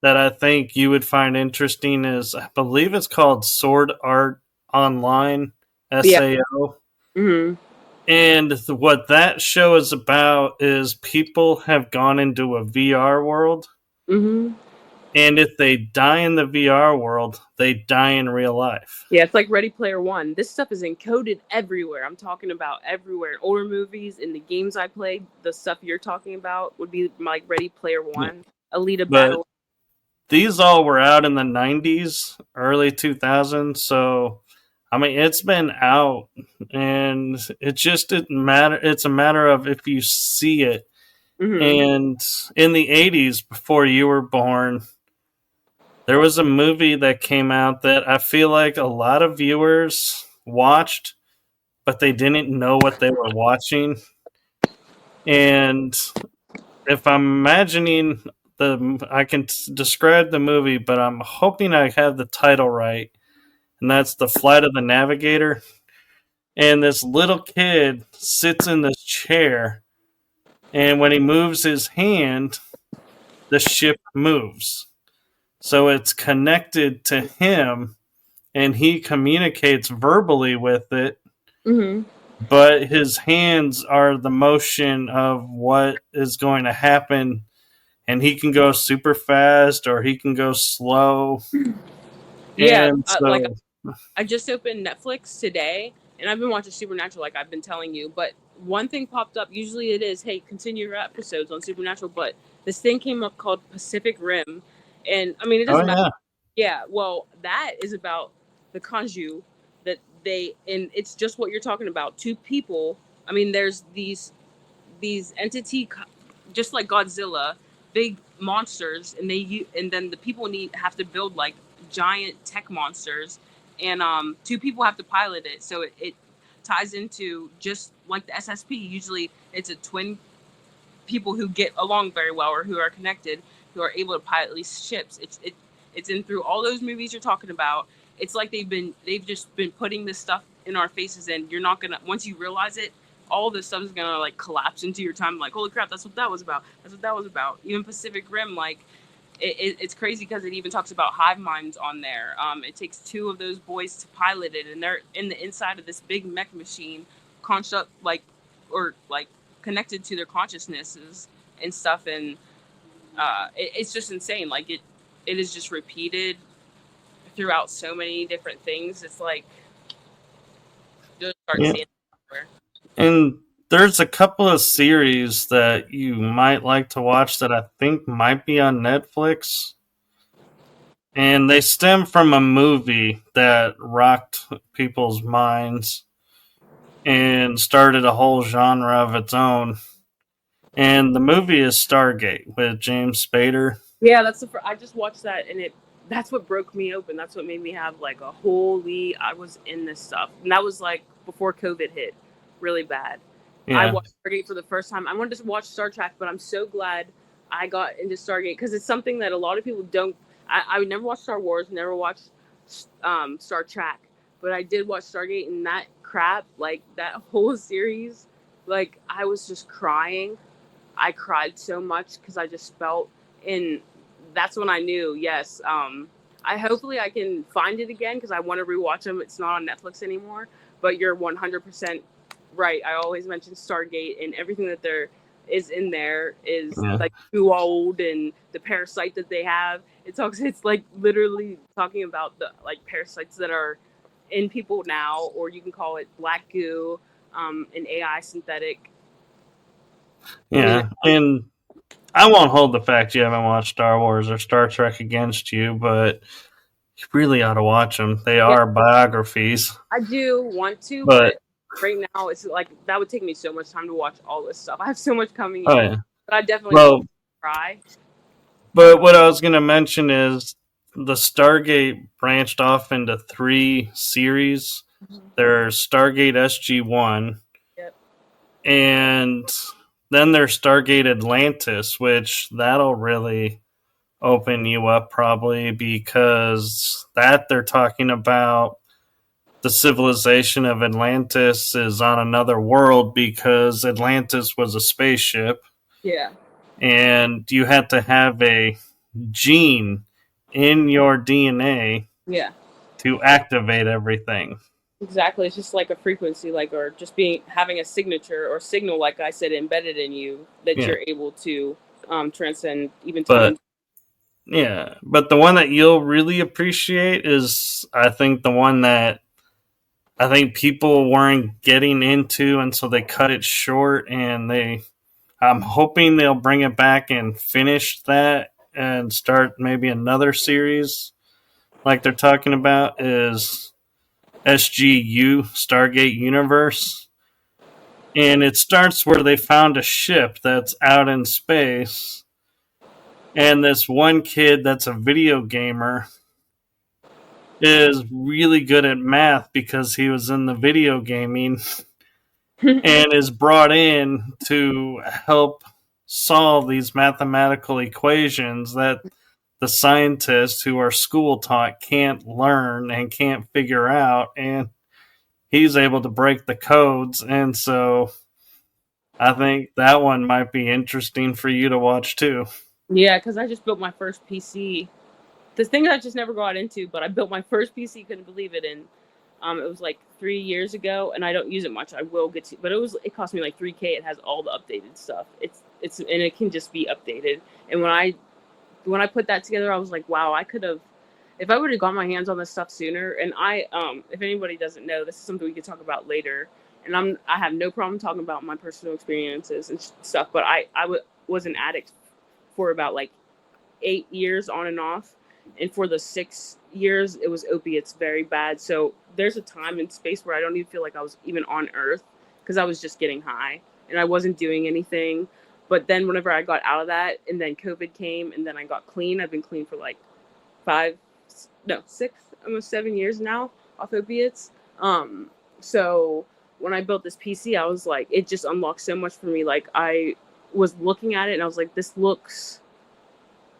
that I think you would find interesting, is I believe it's called Sword Art Online, Yeah. SAO. Mm-hmm. And what that show is about is people have gone into a VR world, Mm-hmm. and if they die in the VR world, they die in real life. Yeah, it's like Ready Player One. This stuff is encoded everywhere. I'm talking about everywhere. In older movies, in the games I played, the stuff you're talking about would be like Ready Player Yeah. One, Alita But Battle. these all were out in the 90s, early 2000s, so I mean it's been out, and it just didn't matter. It's a matter of if you see it. Mm-hmm. And in the 80s, before you were born, there was a movie that came out that I feel like a lot of viewers watched, but they didn't know what they were watching. And if I'm imagining I can describe the movie, but I'm hoping I have the title right, and that's The Flight of the Navigator. And this little kid sits in this chair, and when he moves his hand, the ship moves. So it's connected to him, and he communicates verbally with it, Mm-hmm. but his hands are the motion of what is going to happen, and he can go super fast or he can go slow. Yeah, And like, so, I just opened Netflix today, and I've been watching Supernatural, like I've been telling you. But one thing popped up. Usually it is, hey, continue your episodes on Supernatural. But this thing came up called Pacific Rim, and I mean, it oh doesn't matter. yeah, Yeah, well, that is about the Kanju that and it's just what you're talking about. Two people. I mean, there's these entity, just like Godzilla, big monsters, and and then the people have to build like giant tech monsters, and two people have to pilot it, so it ties into just like the SSP. Usually, it's a twin people who get along very well or who are connected, who are able to pilot these ships. It's in through all those movies you're talking about. It's like they've just been putting this stuff in our faces, and you're not gonna, once you realize it, all this stuff is gonna like collapse into your time. Like, holy crap, that's what that was about. That's what that was about. Even Pacific Rim, like it's crazy because it even talks about hive minds on there. It takes two of those boys to pilot it, and they're in the inside of this big mech machine, construct like, or like connected to their consciousnesses and stuff, and it's just insane. Like it is just repeated throughout so many different things. It's like you'll start Yeah. seeing it everywhere. And there's a couple of series that you might like to watch that I think might be on Netflix. And they stem from a movie that rocked people's minds and started a whole genre of its own. And the movie is Stargate with James Spader. Yeah, that's I just watched that, and that's what broke me open. That's what made me have like a holy, I was in this stuff, and that was like before COVID hit, really bad. I Yeah. watched Stargate for the first time. I wanted to watch Star Trek, but I'm so glad I got into Stargate because it's something that a lot of people don't. I would never watch Star Wars, never watch Star Trek, but I did watch Stargate, and that crap, like that whole series, like I was just crying. I cried so much because I just felt, and that's when I knew, yes, I hopefully I can find it again because I want to rewatch them. It's not on Netflix anymore, but you're 100% right. I always mention Stargate, and everything that there is in there is Yeah. like too old, and the parasite that they have. It's like literally talking about the like parasites that are in people now, or you can call it black goo, an AI synthetic. Yeah. And I won't hold the fact you haven't watched Star Wars or Star Trek against you, but you really ought to watch them. They Yeah, are biographies. I do want to, But, but right now it's like that would take me so much time to watch all this stuff. I have so much coming oh, in, yeah. but I definitely will Well, try. but what I was going to mention is the Stargate branched off into three series. Mm-hmm. There's Stargate SG-1, Yep. and then there's Stargate Atlantis, which that'll really open you up probably because that they're talking about the civilization of Atlantis is on another world because Atlantis was a spaceship Yeah. and you had to have a gene in your DNA Yeah. to activate everything. Exactly. It's just like a frequency, like, or just being having a signature or signal, like I said, embedded in you that Yeah. you're able to transcend even But time. yeah, but the one that you'll really appreciate is I think the one that I think people weren't getting into and so they cut it short and I'm hoping they'll bring it back and finish that and start maybe another series like they're talking about is SGU Stargate Universe. And it starts where they found a ship that's out in space and this one kid that's a video gamer is really good at math because he was in the video gaming and is brought in to help solve these mathematical equations that the scientists who are school taught can't learn and can't figure out, and he's able to break the codes. And so I think that one might be interesting for you to watch too. Yeah, because I just built my first PC. This thing I just never got into, but I built my first PC. Couldn't believe it, and it was like 3 years ago, and I don't use it much. I will get to, but it cost me like $3K. It has all the updated stuff. It's and it can just be updated. And when I put that together, I was like, wow, I could have, if I would have got my hands on this stuff sooner. And if anybody doesn't know, this is something we could talk about later. And I have no problem talking about my personal experiences and stuff. But was an addict for about like 8 years on and off, and for the 6 years it was opiates very bad. So there's a time and space where I don't even feel like I was even on earth because I was just getting high and I wasn't doing anything. But then whenever I got out of that and then COVID came and then I got clean, I've been clean for like 5, no, 6, almost 7 years now. off opiates. So when I built this PC, I was like, it just unlocked so much for me. Like I was looking at it and I was like, this looks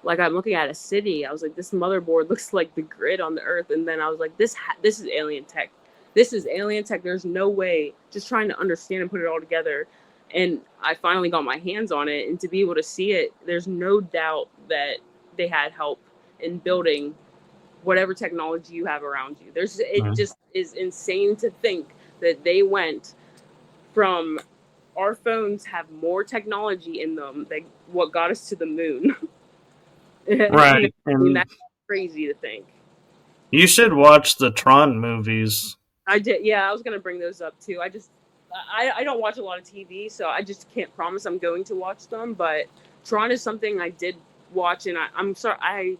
like I'm looking at a city. I was like, this motherboard looks like the grid on the earth. And then I was like, this is alien tech. This is alien tech. There's no way. Just trying to understand and put it all together. And I finally got my hands on it, and to be able to see it, there's no doubt that they had help in building whatever technology you have around you. It just is insane to think that they went from our phones have more technology in them than what got us to the moon. Right. And that's crazy to think. you should watch the Tron movies. I did, yeah. I was gonna bring those up too. I don't watch a lot of TV, so I just can't promise I'm going to watch them. But Tron is something I did watch, and I'm sorry, I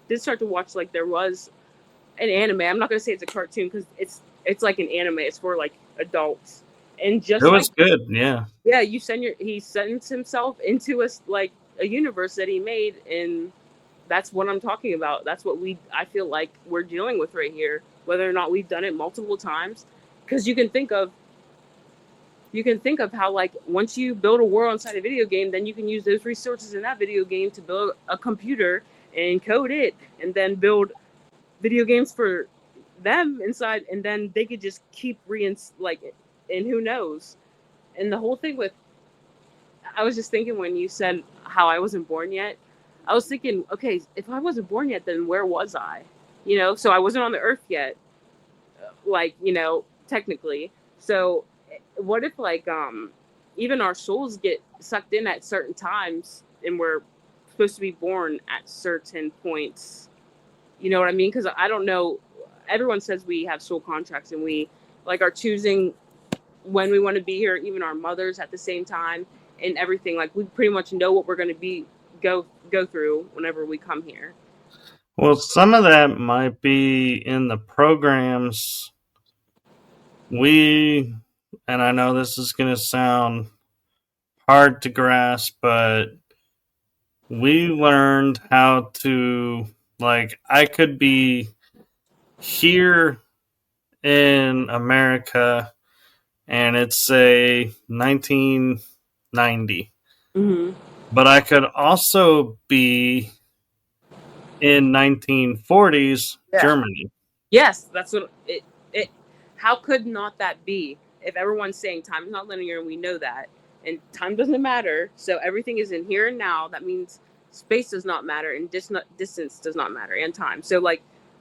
did start to watch. Like there was an anime. I'm not gonna say it's a cartoon because it's like an anime. It's for like adults, and just it was good. Yeah. Yeah, he sends himself into a universe that he made, and that's what I'm talking about. That's what I feel like we're dealing with right here, whether or not we've done it multiple times. Because you can think of how, like, once you build a world inside a video game, then you can use those resources in that video game to build a computer and code it, and then build video games for them inside, and then they could just keep and who knows. And the whole thing with, I was just thinking when you said how I wasn't born yet, I was thinking, okay, if I wasn't born yet, then where was I? So I wasn't on the earth yet, technically. So what if even our souls get sucked in at certain times, and we're supposed to be born at certain points? You know what I mean? Because I don't know. Everyone says we have soul contracts, and we are choosing when we want to be here. Even our mothers at the same time, and everything. Like we pretty much know what we're going to go through whenever we come here. Well, some of that might be in the programs. And I know this is going to sound hard to grasp, but we learned how to, I could be here in America and it's, say, 1990. Mm-hmm. But I could also be in 1940s Germany. Yes, that's what it. How could not that be? If everyone's saying time is not linear, and we know that, and time doesn't matter, so everything is in here and now. That means space does not matter, and distance does not matter, and time. So,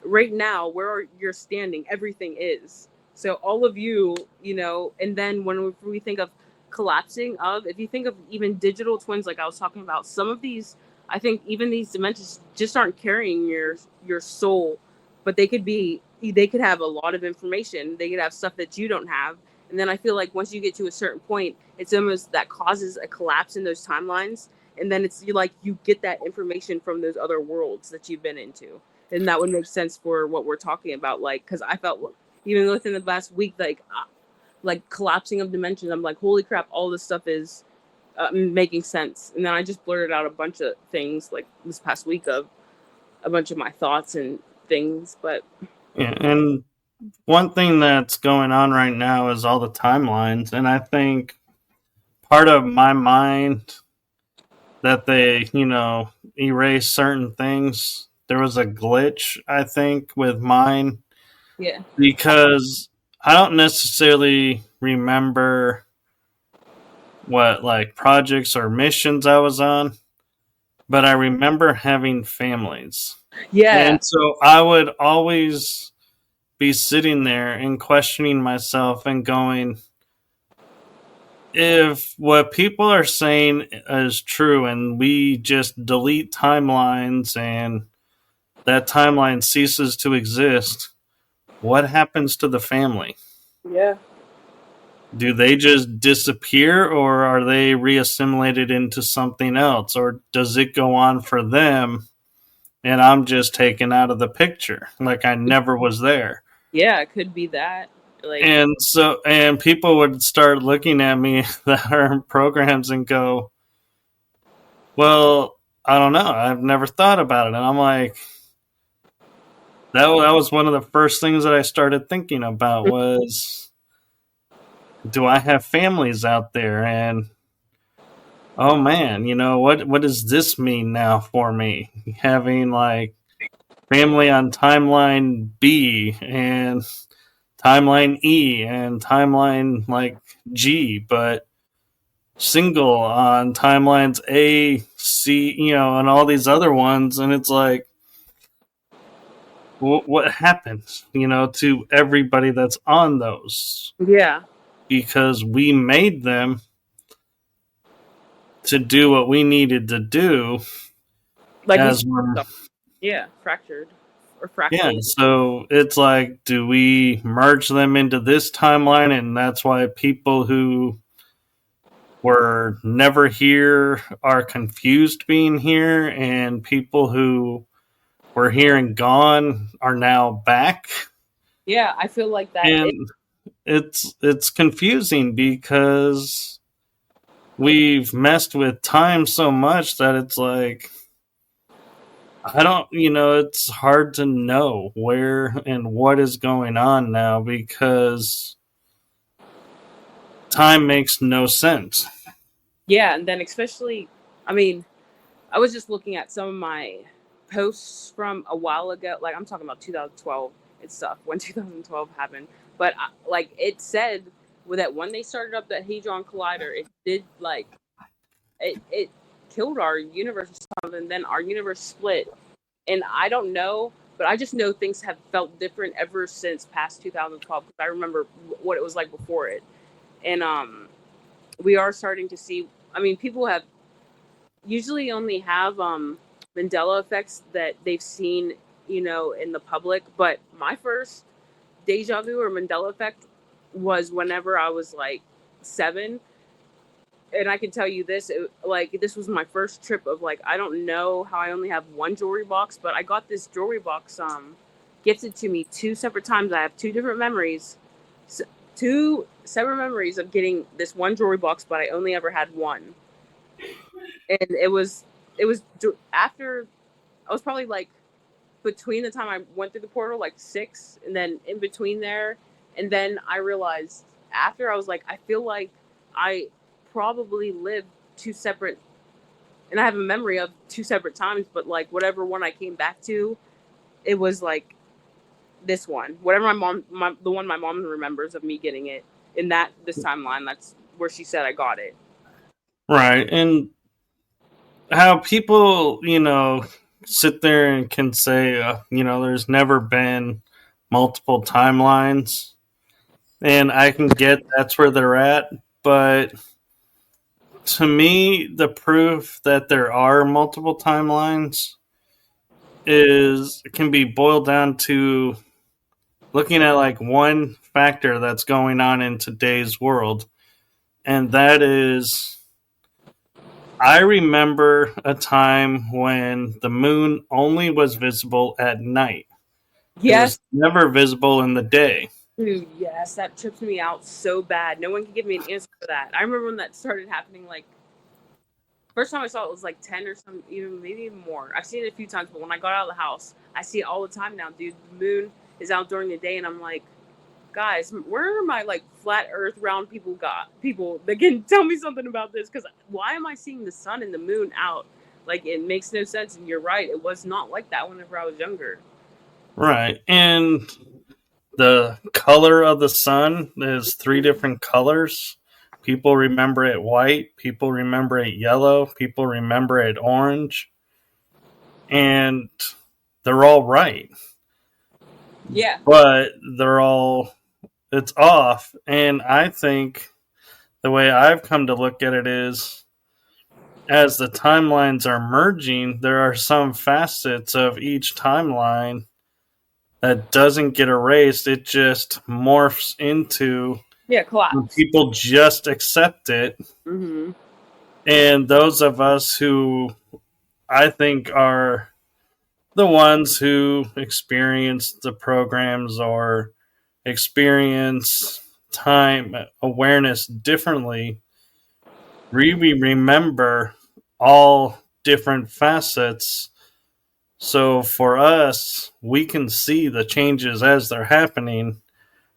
right now, where you're standing, everything is. So all of you, and then when we think of collapsing if you think of even digital twins, like I was talking about, some of these, I think even these dimensions just aren't carrying your soul, but they could have a lot of information. They could have stuff that you don't have. And then I feel like once you get to a certain point, it's almost that causes a collapse in those timelines. And then it's you get that information from those other worlds that you've been into. And that would make sense for what we're talking about. Because I felt even within the last week, collapsing of dimensions, I'm like, holy crap, all this stuff is making sense. And then I just blurted out a bunch of things this past week of a bunch of my thoughts and things. But yeah, and one thing that's going on right now is all the timelines, and I think part of my mind that they, erase certain things. There was a glitch, I think, with mine. Yeah. Because I don't necessarily remember what projects or missions I was on, but I remember having families. Yeah. And so I would always be sitting there and questioning myself and going, if what people are saying is true and we just delete timelines and that timeline ceases to exist, what happens to the family? Yeah. Do they just disappear, or are they reassimilated into something else? Or does it go on for them and I'm just taken out of the picture, like I never was there? Yeah, it could be that. And people would start looking at me that are in programs and go, well, I don't know. I've never thought about it. And I'm like, that was one of the first things that I started thinking about was, do I have families out there? And oh man, what does this mean now for me? Having like family on timeline B and timeline E and timeline like G, but single on timelines A, C, and all these other ones, and it's like, what happens, to everybody that's on those? Yeah, Because we made them to do what we needed to do like we as screwed we're up. Yeah, fractured or yeah, fractal. so it's like, do we merge them into this timeline? And that's why people who were never here are confused being here, and people who were here and gone are now back. Yeah, I feel like that is. And it's confusing because we've messed with time so much that it's like, I don't, it's hard to know where and what is going on now because time makes no sense. Yeah, and then especially, I mean, I was just looking at some of my posts from a while ago. Like I'm talking about 2012 and stuff when 2012 happened. But like it said that when they started up that Hadron Collider, it did like it killed our universe or something. And then our universe split, and I don't know, but I just know things have felt different ever since past 2012 because I remember what it was like before it, and we are starting to see. I mean, people have usually only have Mandela effects that they've seen, in the public. But my first deja vu or Mandela effect was whenever I was like 7, and I can tell you this, like this was my first trip of like I don't know how I only have one jewelry box, but I got this jewelry box gifted to me 2 separate times. I have 2 different memories, 2 separate memories of getting this one jewelry box, but I only ever had one, and it was after I was probably like between the time I went through the portal, like 6, and then in between there, and then I realized after I was like, I feel like I probably lived 2 separate, and I have a memory of 2 separate times, but like whatever one I came back to, it was like this one, whatever the one my mom remembers of me getting it in this timeline. That's where she said I got it. Right. And how people, sit there and can say, there's never been multiple timelines. And I can get that's where they're at. But to me, the proof that there are multiple timelines can be boiled down to looking at like one factor that's going on in today's world. And that is, I remember a time when the moon only was visible at night. It Yes, was never visible in the day. dude, yes, that trips me out so bad. No one can give me an answer for that. I remember when that started happening, like first time I saw it was like 10 or some, even maybe even more. I've seen it a few times, but when I got out of the house, I see it all the time now, dude. The moon is out during the day, and I'm like, guys, where are my like flat Earth round people that can tell me something about this? Because why am I seeing the sun and the moon out? Like it makes no sense. And you're right, it was not like that whenever I was younger. Right. And the color of the sun is 3 different colors. People remember it white, people remember it yellow, people remember it orange, and they're all right. Yeah, But it's off. And I think the way I've come to look at it is, as the timelines are merging, there are some facets of each timeline that doesn't get erased. It just morphs into yeah, when collapse. people just accept it. Mm-hmm. And those of us who I think are the ones who experience the programs or experience time awareness differently, we remember all different facets So for us, we can see the changes as they're happening,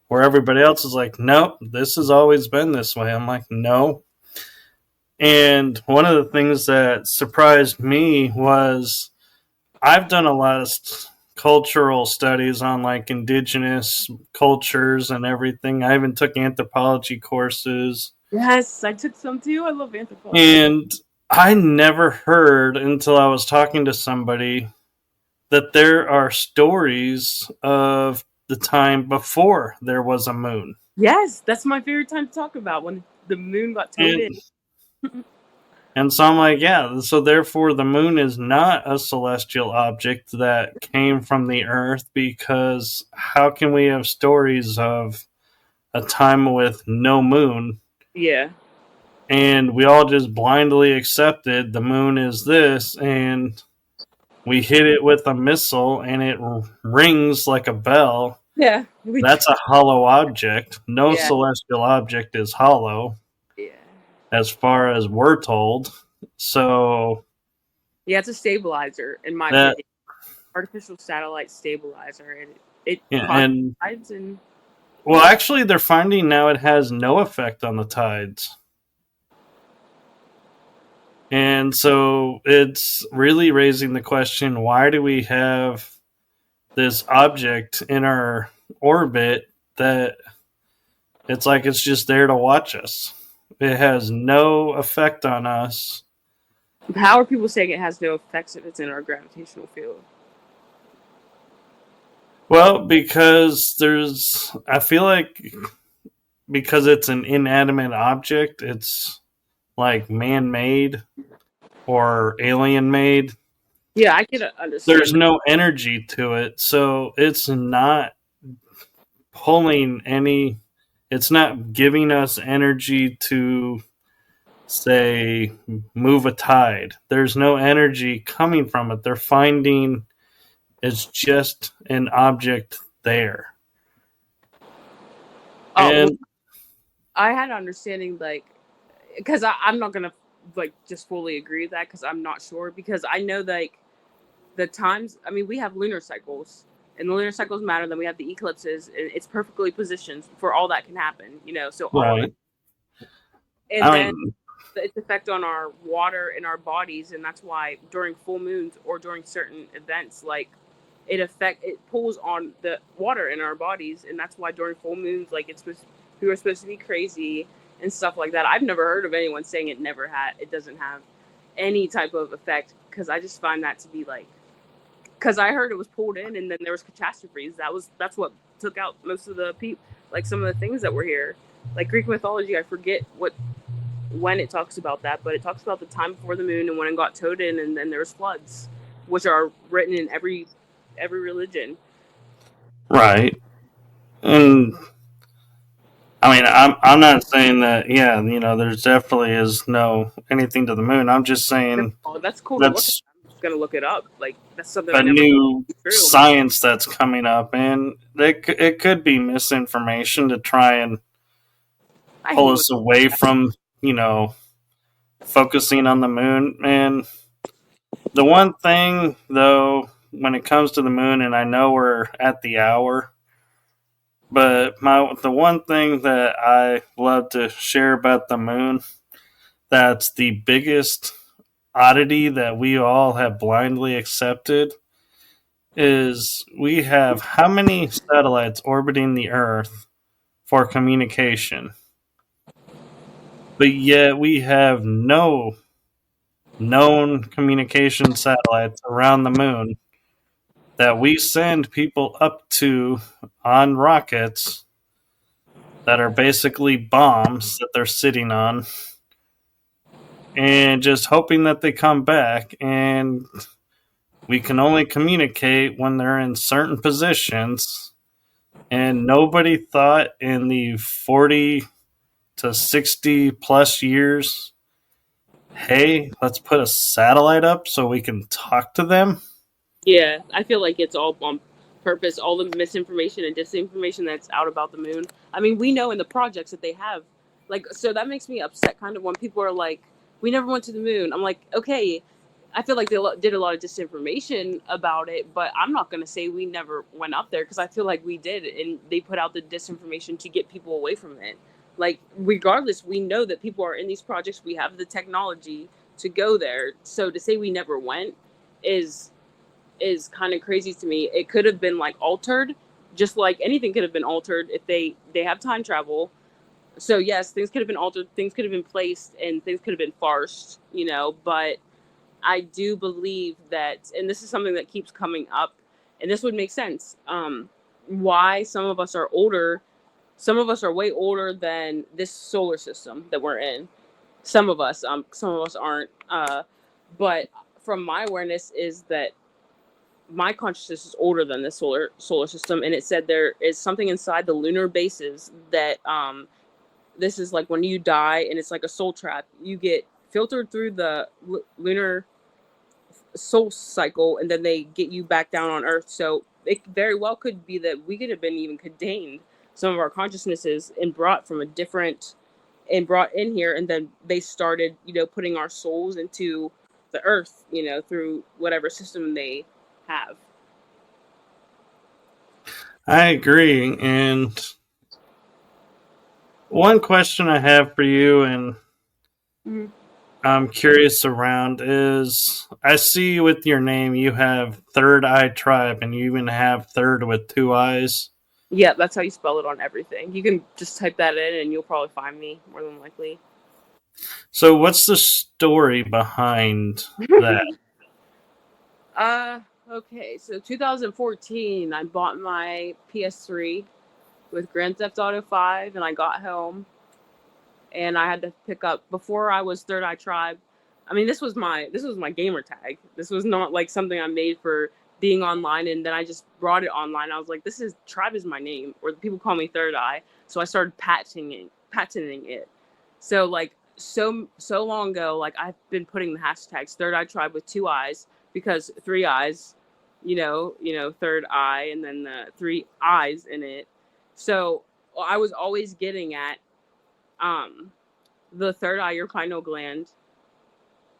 where everybody else is like, nope, this has always been this way. I'm like, no. And one of the things that surprised me was I've done a lot of cultural studies on like indigenous cultures and everything. I even took anthropology courses. Yes, I took some too. I love anthropology. And I never heard until I was talking to somebody that there are stories of the time before there was a moon. Yes, that's my favorite time to talk about, when the moon got towed And, in. and so I'm like, yeah, so therefore the moon is not a celestial object that came from the earth, because how can we have stories of a time with no moon Yeah. and we all just blindly accepted the moon is this, and we hit it with a missile and it rings like a bell? Yeah. That's a hollow object. No Yeah. celestial object is hollow, Yeah. as far as we're told. So Yeah, it's a stabilizer, in my that, opinion. Artificial satellite stabilizer, and it yeah, causes and tides and well, actually, they're finding now it has no effect on the tides. And so it's really raising the question, why do we have this object in our orbit that it's like it's just there to watch us? It has no effect on us. how are people saying it has no effects if it's in our gravitational field? Well, because I feel like because it's an inanimate object, it's like man made or alien made. Yeah, I can There's understand that. no energy to it, so it's not pulling any, it's not giving us energy to, say, move a tide. There's no energy coming from it. They're finding it's just an object there. Oh, well, And I had an understanding, like, because I'm not gonna like just fully agree with that, because I'm not sure, because I know, like, the times. I mean, we have lunar cycles, and the lunar cycles matter. Then we have the eclipses, and it's perfectly positioned for all that can happen. So all that, right, and I then mean, its effect on our water in our bodies, and that's why during full moons or during certain events, like, it pulls on the water in our bodies, and that's why during full moons, like, we were supposed to be crazy and stuff like that. I've never heard of anyone saying it doesn't have any type of effect, because I just find that to be like, because I heard it was pulled in and then there was catastrophes. That's what took out most of the people, like some of the things that were here, like Greek mythology. I forget what when it talks about that, but it talks about the time before the moon and when it got towed in, and then there's floods, which are written in every religion. right. And I mean, I'm not saying that. Yeah, there's definitely is no anything to the moon. I'm just saying Oh, that's cool to look at. that's I'm just gonna look it up. Like, that's something I a never new true. science that's coming up, and it could be misinformation to try and I pull hate when us away from you know focusing on the moon. And the one thing, though, when it comes to the moon, and I know we're at the hour, but the one thing that I love to share about the moon, that's the biggest oddity that we all have blindly accepted, is we have how many satellites orbiting the Earth for communication, but yet we have no known communication satellites around the moon that we send people up to on rockets that are basically bombs that they're sitting on, and just hoping that they come back. And we can only communicate when they're in certain positions. And nobody thought in the 40 to 60 plus years, hey, let's put a satellite up so we can talk to them. Yeah, I feel like it's all on purpose. All the misinformation and disinformation that's out about the moon. I mean, we know in the projects that they have, like, so that makes me upset kind of when people are like, "We never went to the moon." I'm like, okay, I feel like they did a lot of disinformation about it, but I'm not going to say we never went up there because I feel like we did, and they put out the disinformation to get people away from it. Like, regardless, we know that people are in these projects. We have the technology to go there. So to say we never went is kind of crazy to me. It could have been like altered, just like anything could have been altered if they have time travel. So yes, things could have been altered, things could have been placed, and things could have been farced, but I do believe that, and this is something that keeps coming up, and this would make sense. Why some of us are older, some of us are way older than this solar system that we're in. Some of us aren't. But from my awareness is that my consciousness is older than the solar system, and it said there is something inside the lunar bases that this is like when you die, and it's like a soul trap. You get filtered through the lunar soul cycle, and then they get you back down on Earth. So it very well could be that we could have been even contained some of our consciousnesses and brought from a different and brought in here, and then they started, putting our souls into the Earth, through whatever system they have. I agree. And one question I have for you, and I'm curious around, is I see with your name you have Third Eye Tribe, and you even have third with two eyes. Yeah, that's how you spell it on everything. You can just type that in and you'll probably find me, more than likely. So what's the story behind that? Okay, so 2014, I bought my PS3 with Grand Theft Auto 5, and I got home, and I had to pick up, before I was Third Eye Tribe. I mean, this was my gamer tag. This was not like something I made for being online, and then I just brought it online. I was like, Tribe is my name, or people call me Third Eye. So I started patenting it. So like so long ago, like I've been putting the hashtags Third Eye Tribe with two eyes, because three eyes, third eye, and then the three eyes in it. So I was always getting at the third eye, your pineal gland,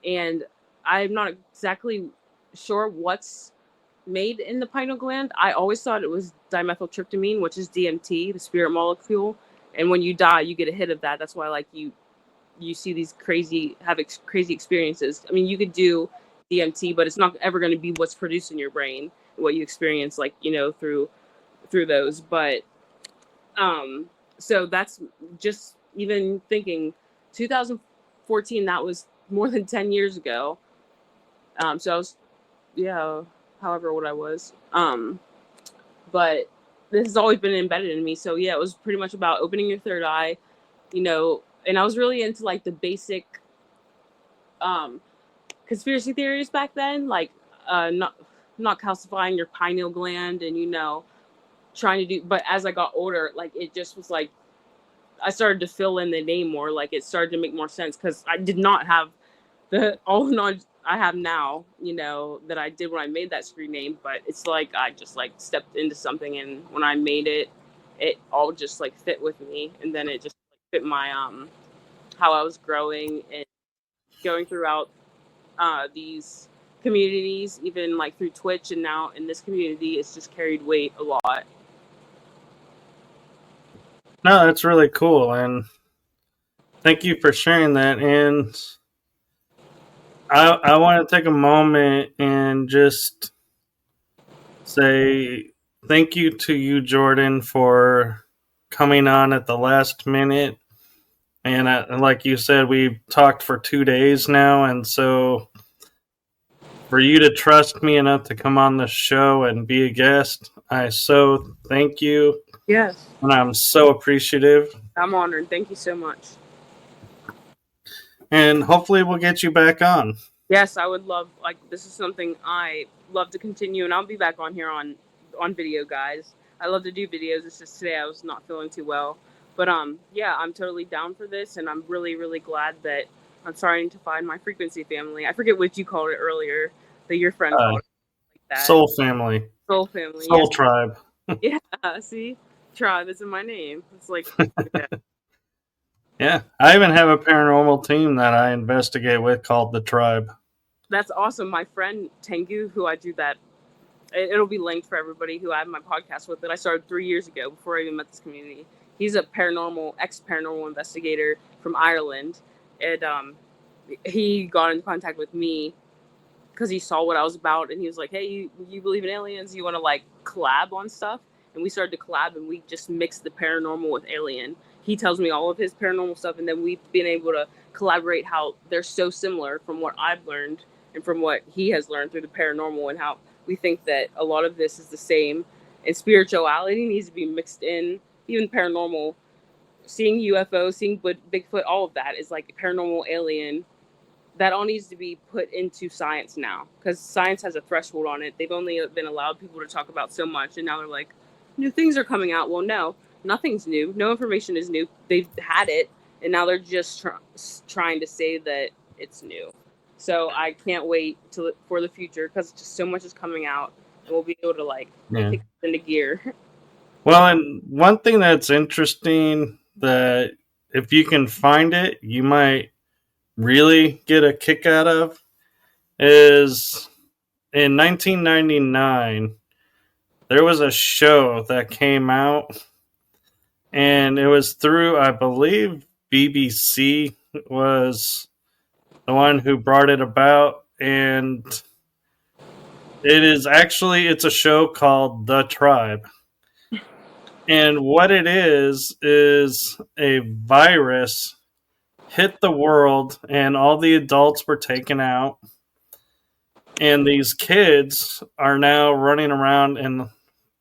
and I'm not exactly sure what's made in the pineal gland. I always thought it was dimethyltryptamine, which is DMT, the spirit molecule. And when you die, you get a hit of that. That's why, like, you see these crazy experiences. I mean, you could do DMT, but it's not ever going to be what's produced in your brain, what you experience, like, through those. But so that's just, even thinking 2014, that was more than 10 years ago. So I was, however old I was. But this has always been embedded in me. So yeah, it was pretty much about opening your third eye, and I was really into like the basic conspiracy theories back then, like not calcifying your pineal gland, and trying to do. But as I got older, like it just was like I started to fill in the name more. Like it started to make more sense, because I did not have all the knowledge I have now, that I did when I made that screen name. But it's like I just like stepped into something, and when I made it, it all just like fit with me, and then it just like, fit my how I was growing and going throughout these communities, even like through Twitch, and now in this community, it's just carried weight a lot. No, that's really cool, and thank you for sharing that. And I want to take a moment and just say thank you to you, Jordan, for coming on at the last minute. And like you said, we've talked for 2 days now, and so for you to trust me enough to come on the show and be a guest, I so thank you. Yes. And I'm so appreciative. I'm honored. Thank you so much. And hopefully we'll get you back on. Yes, I would love, like, this is something I love to continue, and I'll be back on here on video, guys. I love to do videos. It's just today I was not feeling too well. But yeah, I'm totally down for this, and I'm really, really glad that I'm starting to find my frequency family. I forget what you called it earlier, that your friend called it like that. Soul family. Soul family. Soul yes. tribe. Yeah, see? Tribe is in my name. It's like, yeah. Yeah, I even have a paranormal team that I investigate with called the Tribe. That's awesome. My friend Tengu, who I do that, it'll be linked for everybody who I have my podcast with, that I started 3 years ago before I even met this community. He's a ex-paranormal investigator from Ireland. And he got in contact with me because he saw what I was about, and he was like, "Hey, you believe in aliens? You want to like collab on stuff?" And we started to collab, and we just mixed the paranormal with alien. He tells me all of his paranormal stuff, and then we've been able to collaborate how they're so similar from what I've learned and from what he has learned through the paranormal, and how we think that a lot of this is the same. And spirituality needs to be mixed in, even paranormal. Seeing UFOs, seeing Bigfoot, all of that is like paranormal, alien. That all needs to be put into science now, because science has a threshold on it. They've only been allowed people to talk about so much, and now they're like, new things are coming out. Well, no, nothing's new. No information is new. They've had it, and now they're just trying to say that it's new. So I can't wait for the future, because just so much is coming out, and we'll be able to like kick it into gear. Well, and one thing that's interesting, that if you can find it, you might really get a kick out of, is in 1999 there was a show that came out, and it was through, I believe, BBC was the one who brought it about, and it's a show called The Tribe. And what it is a virus hit the world, and all the adults were taken out, and these kids are now running around in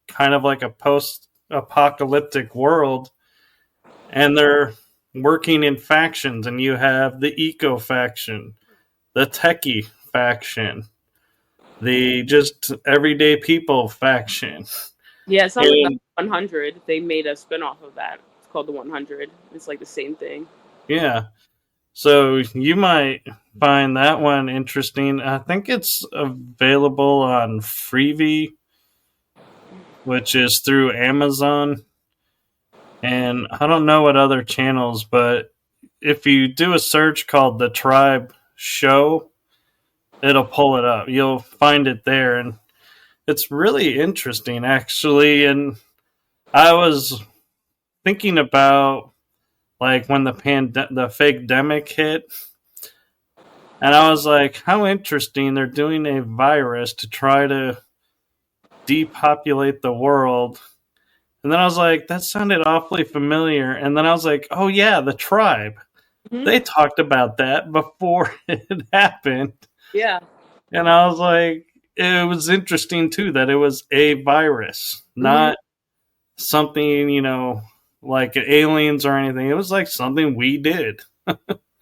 kind of like a post-apocalyptic world, and they're working in factions, and you have the eco faction, the techie faction, the just everyday people faction. Yeah, it sounds like the 100. They made a spinoff of that. It's called the 100. It's like the same thing. Yeah. So you might find that one interesting. I think it's available on Freevee, which is through Amazon. And I don't know what other channels, but if you do a search called The Tribe Show, it'll pull it up. You'll find it there. And it's really interesting, actually. And I was thinking about like when the fake-demic hit, and I was like, how interesting, they're doing a virus to try to depopulate the world. And then I was like, that sounded awfully familiar. And then I was like, oh yeah, The Tribe. Mm-hmm. They talked about that before it happened. Yeah. And I was like, it was interesting too that it was a virus, not something, like aliens or anything. It was like something we did.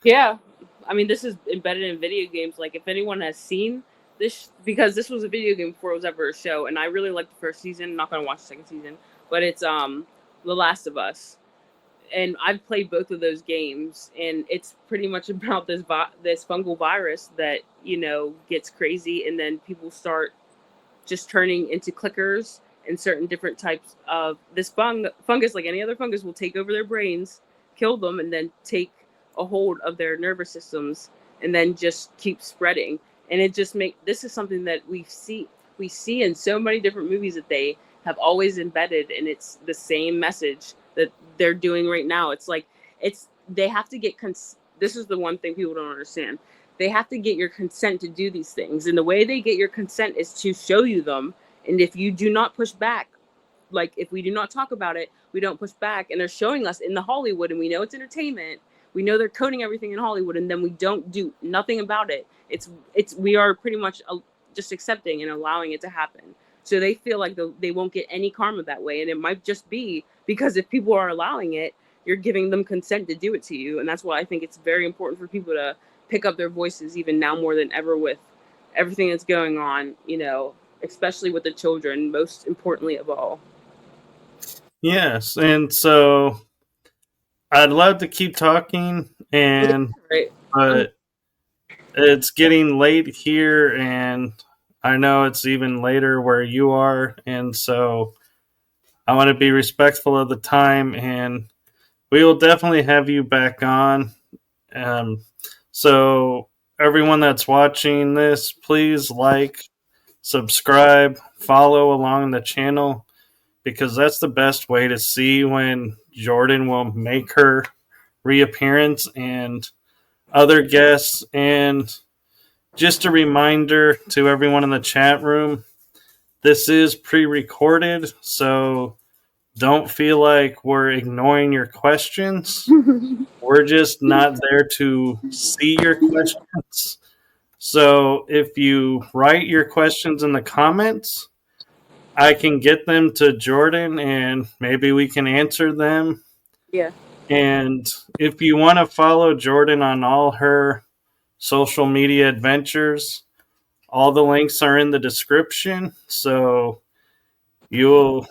Yeah. I mean, this is embedded in video games. Like, if anyone has seen this, because this was a video game before it was ever a show, and I really liked the first season. I'm not going to watch the second season, but it's The Last of Us. And I've played both of those games, and it's pretty much about this fungal virus that, gets crazy, and then people start just turning into clickers, and certain different types of this fungus, like any other fungus, will take over their brains, kill them, and then take a hold of their nervous systems, and then just keep spreading. And it just this is something that we see in so many different movies that they have always embedded, and it's the same message that they're doing right now. It's like they have to get this is the one thing people don't understand. They have to get your consent to do these things, and the way they get your consent is to show you them. And if you do not push back, like if we do not talk about it, we don't push back. And they're showing us in the Hollywood, and we know it's entertainment. We know they're coding everything in Hollywood, and then we don't do nothing about it. We are pretty much just accepting and allowing it to happen. So they feel like they won't get any karma that way. And it might just be because if people are allowing it, you're giving them consent to do it to you. And that's why I think it's very important for people to pick up their voices, even now more than ever, with everything that's going on, especially with the children, most importantly of all. Yes. And so I'd love to keep talking, but it's getting late here, and I know it's even later where you are, and so I want to be respectful of the time, and we will definitely have you back on. So everyone that's watching this, please like, subscribe, follow along the channel because that's the best way to see when Jordan will make her reappearance and other guests. And just a reminder to everyone in the chat room, this is pre-recorded, so don't feel like we're ignoring your questions. We're just not there to see your questions. So if you write your questions in the comments, I can get them to Jordan and maybe we can answer them. Yeah. And if you want to follow Jordan on all her social media adventures, all the links are in the description. So you'll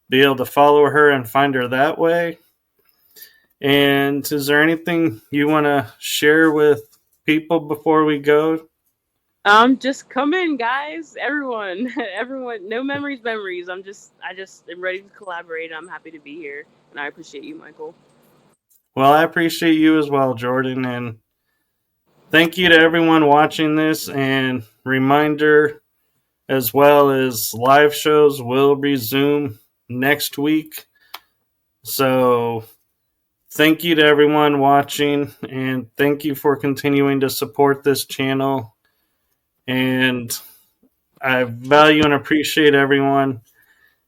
be able to follow her and find her that way. And is there anything you want to share with people before we go? Just come in, guys. Everyone, everyone. No memories. I just am ready to collaborate. I'm happy to be here, and I appreciate you, Michael. Well, I appreciate you as well, Jordan, and thank you to everyone watching this. And reminder, as well as live shows will resume next week. So thank you to everyone watching, and thank you for continuing to support this channel. And I value and appreciate everyone.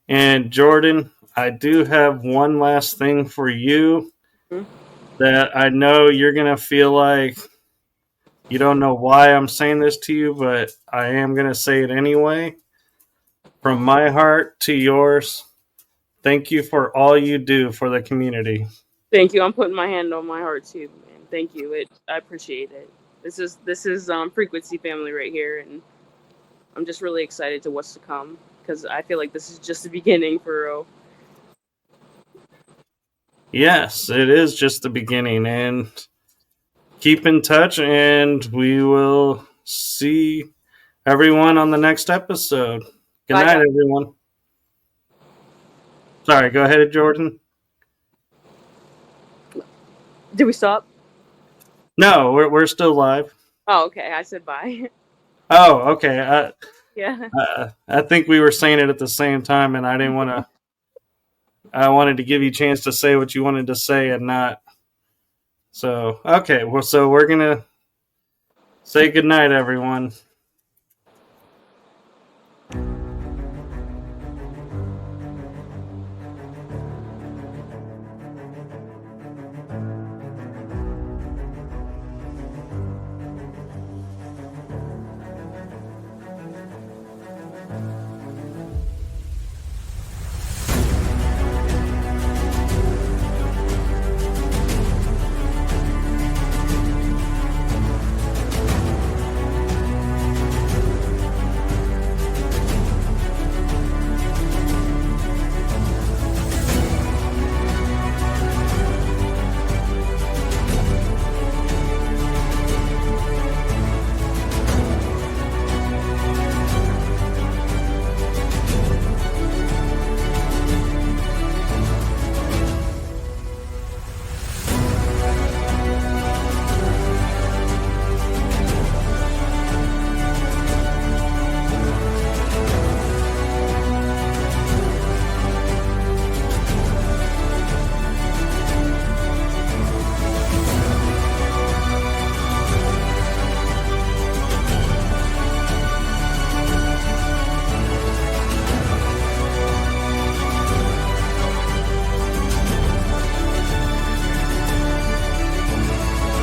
And Jordan, I do have one last thing for you that I know you're going to feel like you don't know why I'm saying this to you, but I am going to say it anyway. From my heart to yours, thank you for all you do for the community. Thank you. I'm putting my hand on my heart too, man. Thank you. I appreciate it. This is frequency family right here, and I'm just really excited to what's to come because I feel like this is just the beginning for real. Yes, it is just the beginning, and keep in touch, and we will see everyone on the next episode. Good Bye, night, guys. everyone. Sorry, go ahead, Jordan. Did we stop? No, we're still live. Oh, okay. I said bye. Oh, okay. Yeah. I think we were saying it at the same time, and I didn't want to. I wanted to give you a chance to say what you wanted to say and not. So, okay. Well, so we're going to say goodnight, everyone.